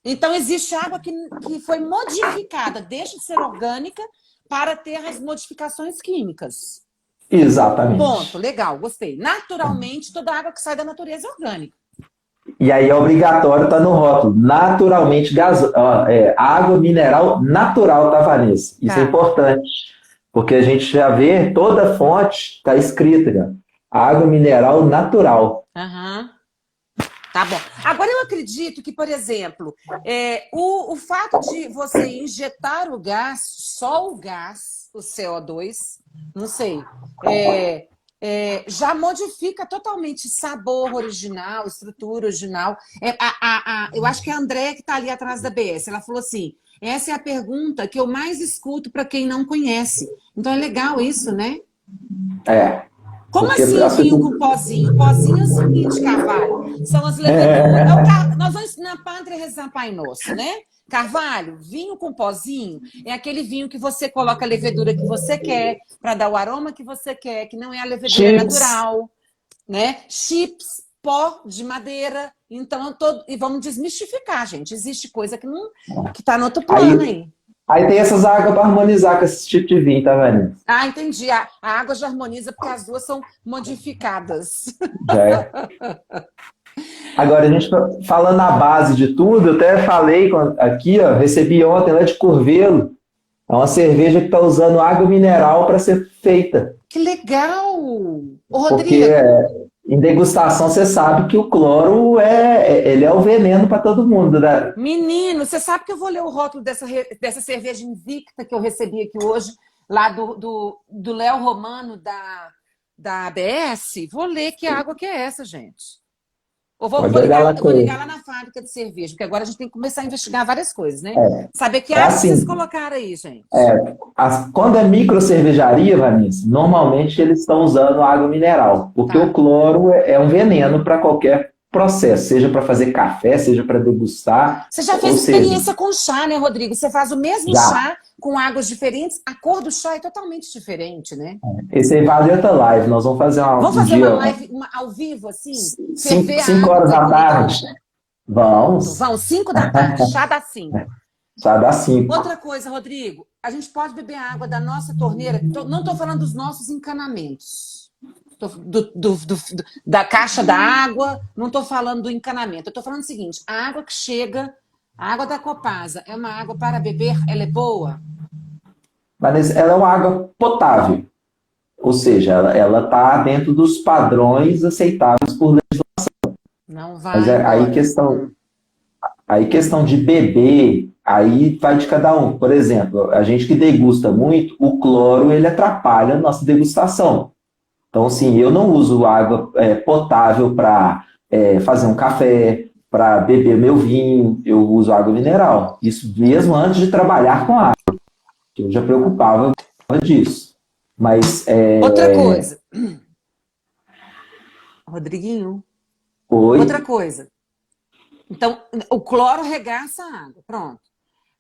Então, existe água que foi modificada, deixa de ser orgânica para ter as modificações químicas. exatamente. Ponto, legal, gostei. Naturalmente, toda água que sai da natureza é orgânica. E aí é obrigatório, tá no rótulo. Naturalmente, água mineral natural, tá, Vanessa? Isso Tá. é importante. Porque a gente já vê, toda fonte está escrita, né? Água mineral natural. Aham. Tá bom. Agora, eu acredito que, por exemplo, o fato de você injetar o gás, só o gás, o CO2, não sei, já modifica totalmente sabor original, estrutura original. Eu acho que é a Andréia que está ali atrás da BS. Ela falou assim: essa é a pergunta que eu mais escuto para quem não conhece. Então é legal isso, né? É. Como Porque assim vinho com pozinho? Pozinho é o seguinte, Carvalho, são as leveduras. Nós vamos na pátria rezar Pai Nosso, né? Carvalho, vinho com pozinho é aquele vinho que você coloca a levedura que você quer, para dar o aroma que você quer, que não é a levedura Chips. natural, né? Chips, pó de madeira. Então, e vamos desmistificar, gente. Existe coisa que não que tá no outro plano aí. Aí tem essas águas para harmonizar com esse tipo de vinho, tá vendo? Ah, entendi. A água já harmoniza porque as duas são modificadas. Já é. Agora, a gente falando na base de tudo, eu até falei aqui, ó, recebi ontem lá de Curvelo, é uma cerveja que está usando água mineral para ser feita. Que legal! Ô, Porque Rodrigo, em degustação você sabe que o cloro ele é o veneno para todo mundo, né? menino, você sabe que eu vou ler o rótulo dessa cerveja Invicta que eu recebi aqui hoje, lá do Léo Romano da ABS? Vou ler que água que é essa, gente. Ou vou ligar lá na fábrica de cerveja, porque agora a gente tem que começar a investigar várias coisas, né? Saber que água vocês colocaram aí, gente. Quando é micro cervejaria, Vanessa, normalmente eles estão usando água mineral, porque o cloro é um veneno para qualquer processo, seja para fazer café, seja para degustar. Você já fez experiência com chá, né, Rodrigo? Você faz o mesmo chá com águas diferentes, a cor do chá é totalmente diferente, né? Esse aí vale outra live, nós vamos fazer uma live ao vivo, assim? 5 horas da tarde. Vamos. Vamos, 5 da tarde, chá dá 5. Chá dá 5. Outra coisa, Rodrigo, a gente pode beber água da nossa torneira, não estou falando dos nossos encanamentos. Da caixa da água, não estou falando do encanamento. Eu estou falando o seguinte: a água que chega, a água da Copasa, é uma água para beber? Ela é boa? Mas ela é uma água potável. Ou seja, ela está dentro dos padrões aceitáveis por legislação. Não vai. Mas aí questão de beber, aí vai de cada um. Por exemplo, a gente que degusta muito, o cloro ele atrapalha a nossa degustação. Então, assim, eu não uso água potável para fazer um café, para beber meu vinho, eu uso água mineral. Isso mesmo antes de trabalhar com água. Eu já preocupava disso. Mas, outra coisa. Rodriguinho. Oi? Outra coisa. Então, o cloro regaça a água. Pronto.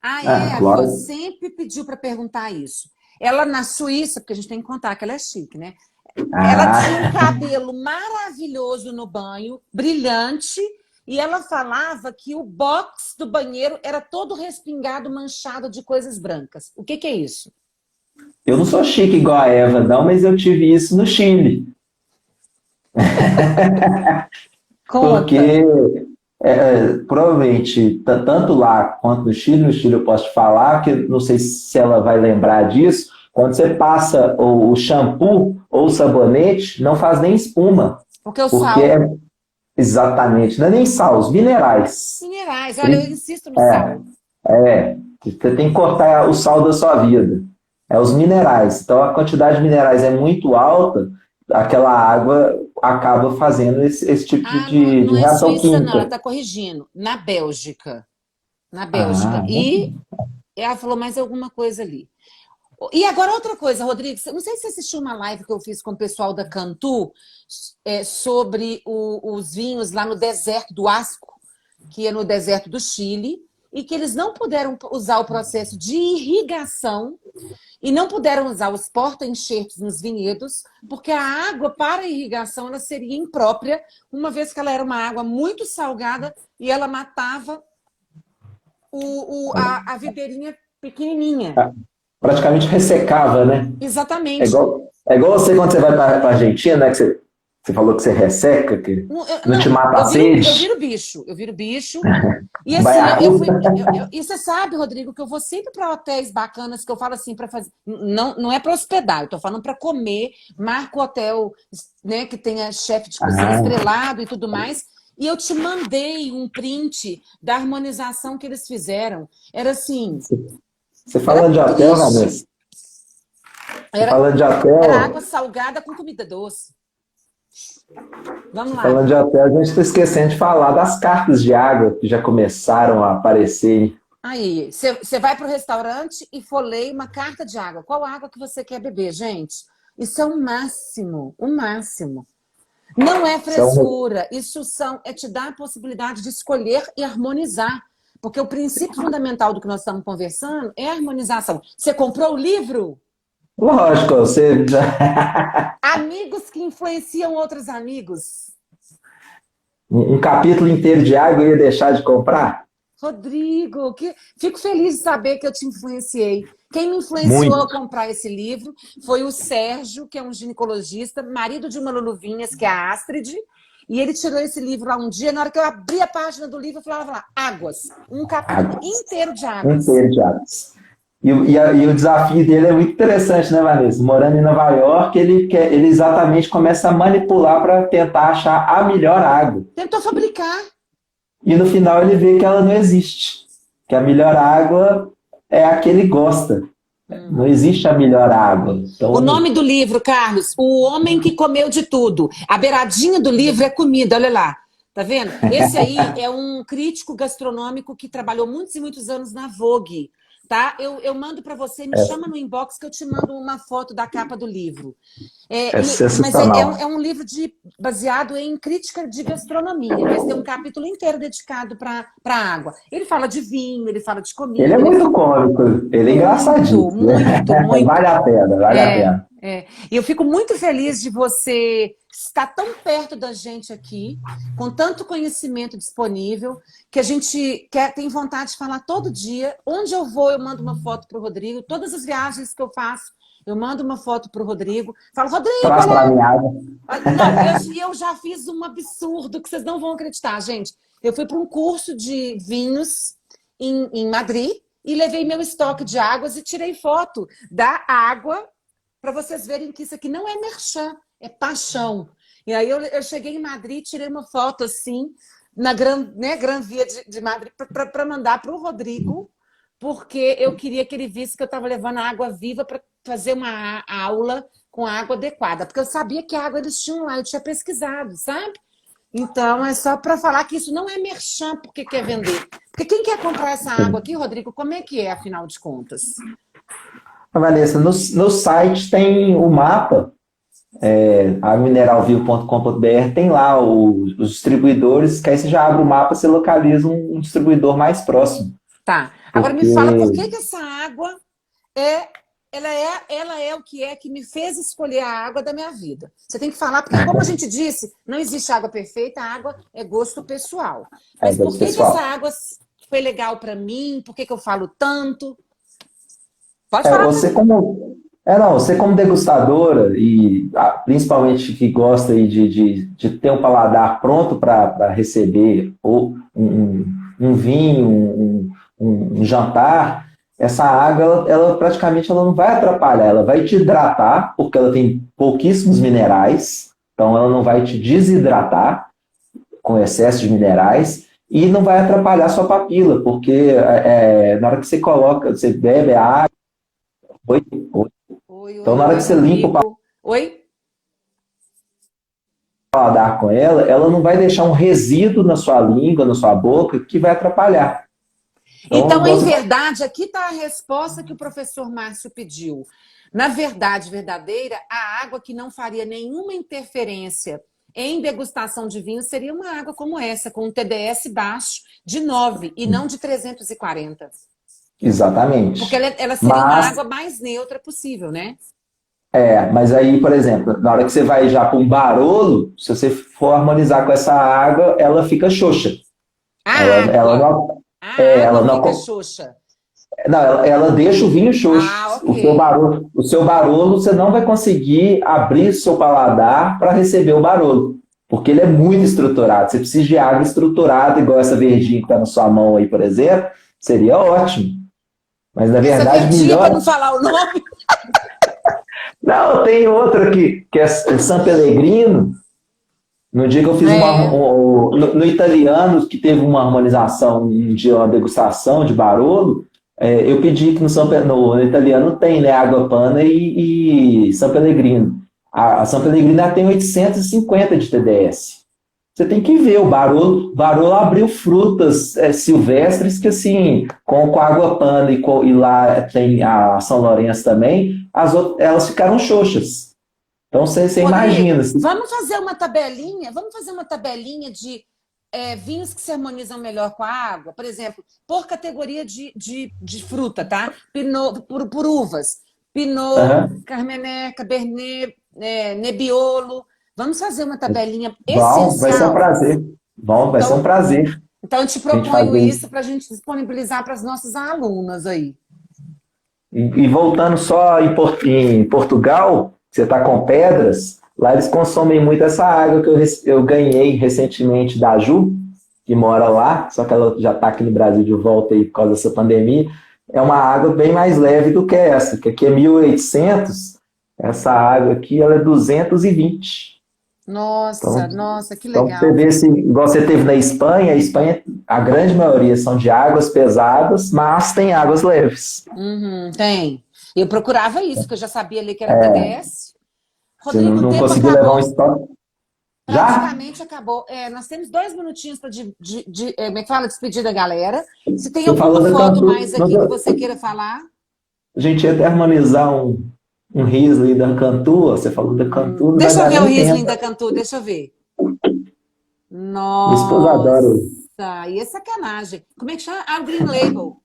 A Eva sempre pediu para perguntar isso. Ela na Suíça, porque a gente tem que contar que ela é chique, né? Ela tinha um cabelo maravilhoso no banho, brilhante, e ela falava que o box do banheiro era todo respingado, manchado de coisas brancas. O que é isso? Eu não sou chique igual a Eva, não, mas eu tive isso no Chile. Porque provavelmente, tanto lá quanto no Chile eu posso te falar, que não sei se ela vai lembrar disso, quando você passa o shampoo ou o sabonete, não faz nem espuma. Porque o sal. Exatamente, não é nem sal, os minerais. Minerais, olha, eu insisto no sal. Você tem que cortar o sal da sua vida. é os minerais. Então, a quantidade de minerais é muito alta, aquela água acaba fazendo esse tipo Ah, não, de não é reação Suíça, não, ela química. está corrigindo. Na Bélgica. Na Bélgica. Ah, E ela falou mais alguma coisa ali. E agora outra coisa, Rodrigo, não sei se você assistiu uma live que eu fiz com o pessoal da Cantu sobre os vinhos lá no deserto do Asco, que é no deserto do Chile, e que eles não puderam usar o processo de irrigação e não puderam usar os porta-enxertos nos vinhedos, porque a água para a irrigação ela seria imprópria, uma vez que ela era uma água muito salgada e ela matava a videirinha pequenininha. praticamente ressecava, né? Exatamente. É igual você quando você vai para a Argentina, né? Que você falou que você resseca, que Não, não te não, mata a eu sede. viro bicho, eu viro bicho. E assim, eu Baiacu. fui. E você sabe, Rodrigo, que eu vou sempre para hotéis bacanas que eu falo assim, para fazer. Não, não é para hospedar, eu tô falando para comer, marco hotel, né, que tenha chefe de cozinha Ah, estrelado e tudo mais. E eu te mandei um print da harmonização que eles fizeram. Era assim, você era falando de hotel, triste. Vanessa, você Era, falando de era água hotel, salgada com comida doce. Vamos você lá. falando de hotel, a gente está esquecendo de falar das cartas de água que já começaram a aparecer. Aí, você vai para o restaurante e folheia uma carta de água. Qual água que você quer beber, gente? Isso é o máximo, o máximo. Não é São, frescura, é te dar a possibilidade de escolher e harmonizar. Porque o princípio fundamental do que nós estamos conversando é a harmonização. Você comprou o livro? lógico, você Amigos que influenciam outros amigos. um capítulo inteiro de água eu ia deixar de comprar? Rodrigo, fico feliz de saber que eu te influenciei. Quem me influenciou a Muito. comprar esse livro foi o Sérgio, que é um ginecologista, marido de uma Luluvinhas, que é a Astrid, e ele tirou esse livro lá um dia. Na hora que eu abri a página do livro, eu falava lá, águas, um capítulo Água. inteiro de águas. Inteiro de águas. E o desafio dele é muito interessante, né, Vanessa? Morando em Nova York, ele exatamente começa a manipular para tentar achar a melhor água. Tentou fabricar. E no final ele vê que ela não existe. Que a melhor água é a que ele gosta. Não existe a melhor água. O Então, nome do livro, Carlos, O Homem que Comeu de Tudo. A beiradinha do livro é comida, olha lá. Tá vendo? Esse aí é um crítico gastronômico que trabalhou muitos e muitos anos na Vogue. Tá? Eu mando para você, me chama no inbox que eu te mando uma foto da capa do livro. é Mas sensacional. é um livro baseado em crítica de gastronomia, mas tem um capítulo inteiro dedicado para água. Ele fala de vinho, ele fala de Ele é comida, ele muito fala cômico, ele é muito, engraçadinho. muito, Vale muito. a pena, vale a pena. E eu fico muito feliz de você estar tão perto da gente aqui, com tanto conhecimento disponível, que a gente tem vontade de falar todo dia. Onde eu vou, eu mando uma foto para o Rodrigo. Todas as viagens que eu faço, eu mando uma foto para o Rodrigo. Falo, Rodrigo, Traz para olha. mim água. Não, eu já fiz um absurdo que vocês não vão acreditar, gente. Eu fui para um curso de vinhos em Madrid e levei meu estoque de águas e tirei foto da água para vocês verem que isso aqui não é merchan, é paixão. E aí eu cheguei em Madrid, tirei uma foto assim, na Gran Via de Madrid, para mandar para o Rodrigo, porque eu queria que ele visse que eu estava levando a água viva para fazer uma aula com a água adequada, porque eu sabia que a água eles tinham lá, eu tinha pesquisado, sabe? Então, é só para falar que isso não é merchan porque quer vender. Porque quem quer comprar essa água aqui, Rodrigo, como é que é, afinal de contas? Vanessa, no site tem o mapa, a mineralvivo.com.br, tem lá os distribuidores, que aí você já abre o mapa, você localiza um distribuidor mais próximo. Tá. Agora me Porque fala por que essa água ela é o que me fez escolher a água da minha vida. Você tem que falar, porque como a gente disse, não existe água perfeita, a água é gosto pessoal. Mas por que essa pessoal, água foi legal para mim? Por que eu falo tanto? Pode falar para você mim. você como degustadora e principalmente que gosta aí de ter um paladar pronto para receber ou um vinho, um jantar, essa água, ela praticamente ela não vai atrapalhar, ela vai te hidratar, porque ela tem pouquíssimos minerais, então ela não vai te desidratar com excesso de minerais e não vai atrapalhar sua papila, porque na hora que você coloca, você bebe a água, Oi? Oi. Oi, Então, oi, na hora oi, que você limpa o Rodrigo. Oi? paladar com ela não vai deixar um resíduo na sua língua, na sua boca, que vai atrapalhar. Então, Então, igual em você falou. verdade, aqui está a resposta que o professor Márcio pediu. Na verdade verdadeira, a água que não faria nenhuma interferência em degustação de vinho seria uma água como essa, com um TDS baixo de 9 e não de 340. Porque Exatamente. ela seria uma Mas, água mais neutra possível, né? mas aí, por exemplo, na hora que você vai já para um Barolo, se você for harmonizar com essa água, ela fica xoxa. A Ela água. não, A ela água fica não, xoxa. não, ela deixa o vinho xoxo. Ah, ok. O seu Barolo, você não vai conseguir abrir seu paladar para receber o Barolo, porque ele é muito estruturado. Você precisa de água estruturada, igual essa verdinha que está na sua mão aí, por exemplo, seria ótimo. Mas, na Essa verdade, verdinha, para melhor. não falar o nome. Não, tem outra aqui, que é San Pellegrino. No dia que eu fiz É. no italiano, que teve uma harmonização de uma degustação de Barolo, eu pedi que no italiano tem, né, água pana e San Pellegrino. A San Pellegrino ela tem 850 de TDS. Você tem que ver, o Barolo abriu frutas silvestres que, assim, com água pana e lá tem a São Lourenço também, elas ficaram xoxas. Então, você imagina. Rodrigo, vamos fazer uma tabelinha de vinhos que se harmonizam melhor com a água, por exemplo, por categoria de fruta, tá? Pinot, por uvas. Pinot, Aham. Carmener, Cabernet, Nebbiolo. Vamos fazer uma tabelinha Bom, vai ser um essencial. prazer. Bom, vai ser um Então, prazer então eu te a gente proponho fazer isso isso. para a gente disponibilizar para as nossas alunas aí. E voltando só em Portugal, você está com pedras, lá eles consomem muito essa água que eu ganhei recentemente da Ju, que mora lá, só que ela já está aqui no Brasil de volta aí por causa dessa pandemia. É uma água bem mais leve do que essa, que aqui é 1.800. Essa água aqui ela é 220. Então, Nossa, nossa, que Então, você legal. vê se, igual você teve na Espanha, a Espanha, a grande maioria são de águas pesadas, mas tem águas leves. Uhum, tem. Eu procurava isso, que eu já sabia ali que era TDS. Você Rodrigo, o não tempo conseguiu levar um acabou. estoque. Já? Praticamente acabou. Nós temos 2 minutinhos para como é que fala? Despedir da galera. Se tem Você alguma falou da foto mais Cantu. aqui que você queira falar. A gente ia até harmonizar um Riesling da Cantu. Você falou da Cantu, não vai Deixa eu dar ver o nem Riesling tempo. da Cantu, deixa eu ver. Minha esposa adora. Nossa, e é sacanagem. Como é que chama? Ah, o Green Label.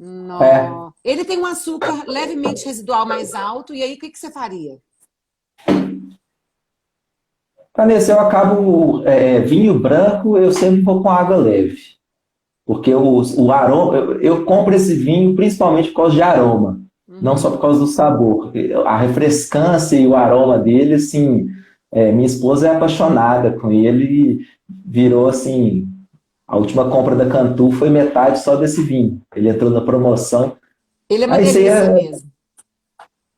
É, Nossa. Ele tem um açúcar levemente residual mais alto, e aí o que você faria? Vanessa, eu acabo vinho branco, eu sempre vou com água leve. Porque o aroma, eu compro esse vinho principalmente por causa de aroma, não só Uhum. por causa do sabor. A refrescância e o aroma dele, assim, minha esposa é apaixonada com ele e virou assim. A última compra da Cantu foi metade só desse vinho. Ele entrou na promoção. Ele é uma Aí você delícia ia mesmo.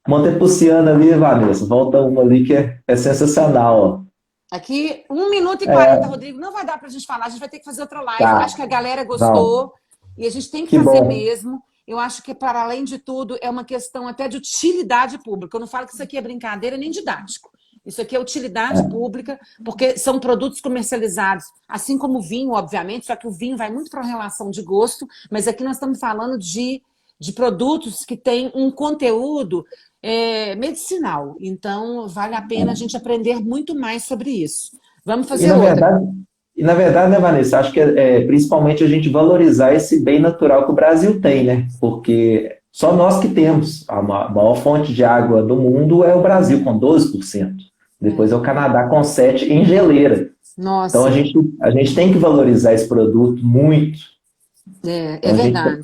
Montepulciano ali, Vanessa, volta uma ali que é sensacional. Aqui, 1 minuto e 40, Ó. Rodrigo. Não vai dar para a gente falar, a gente vai ter que fazer outra live. Eu Tá, acho que a galera vamos. gostou e a gente tem que Que fazer bom. mesmo. Eu acho que, para além de tudo, é uma questão até de utilidade pública. Eu não falo que isso aqui é brincadeira nem didático. Isso aqui é utilidade pública, porque são produtos comercializados, assim como o vinho, obviamente, só que o vinho vai muito para a relação de gosto, mas aqui nós estamos falando de produtos que têm um conteúdo medicinal. Então, vale a pena a gente aprender muito mais sobre isso. Vamos E fazer na outra. verdade, né, Vanessa, acho que principalmente a gente valorizar esse bem natural que o Brasil tem, né? Porque só nós que temos. A maior fonte de água do mundo é o Brasil, com 12%. Depois é o Canadá com 7% em geleira. Então Nossa, a gente tem que valorizar esse produto muito. é Então, verdade.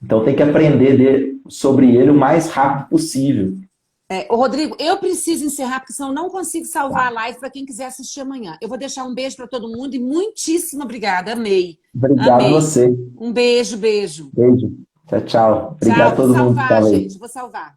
então tem que aprender sobre ele o mais rápido possível. Ô, Rodrigo, eu preciso encerrar, porque senão eu não consigo salvar a Tá? live para quem quiser assistir amanhã. Eu vou deixar um beijo para todo mundo e muitíssimo obrigada. Amei. Obrigado a Amei. você. Um beijo, beijo. Beijo. Tchau, tchau. Tchau, Obrigado a vou todo mundo que salvar, estava aí. gente. Vou salvar.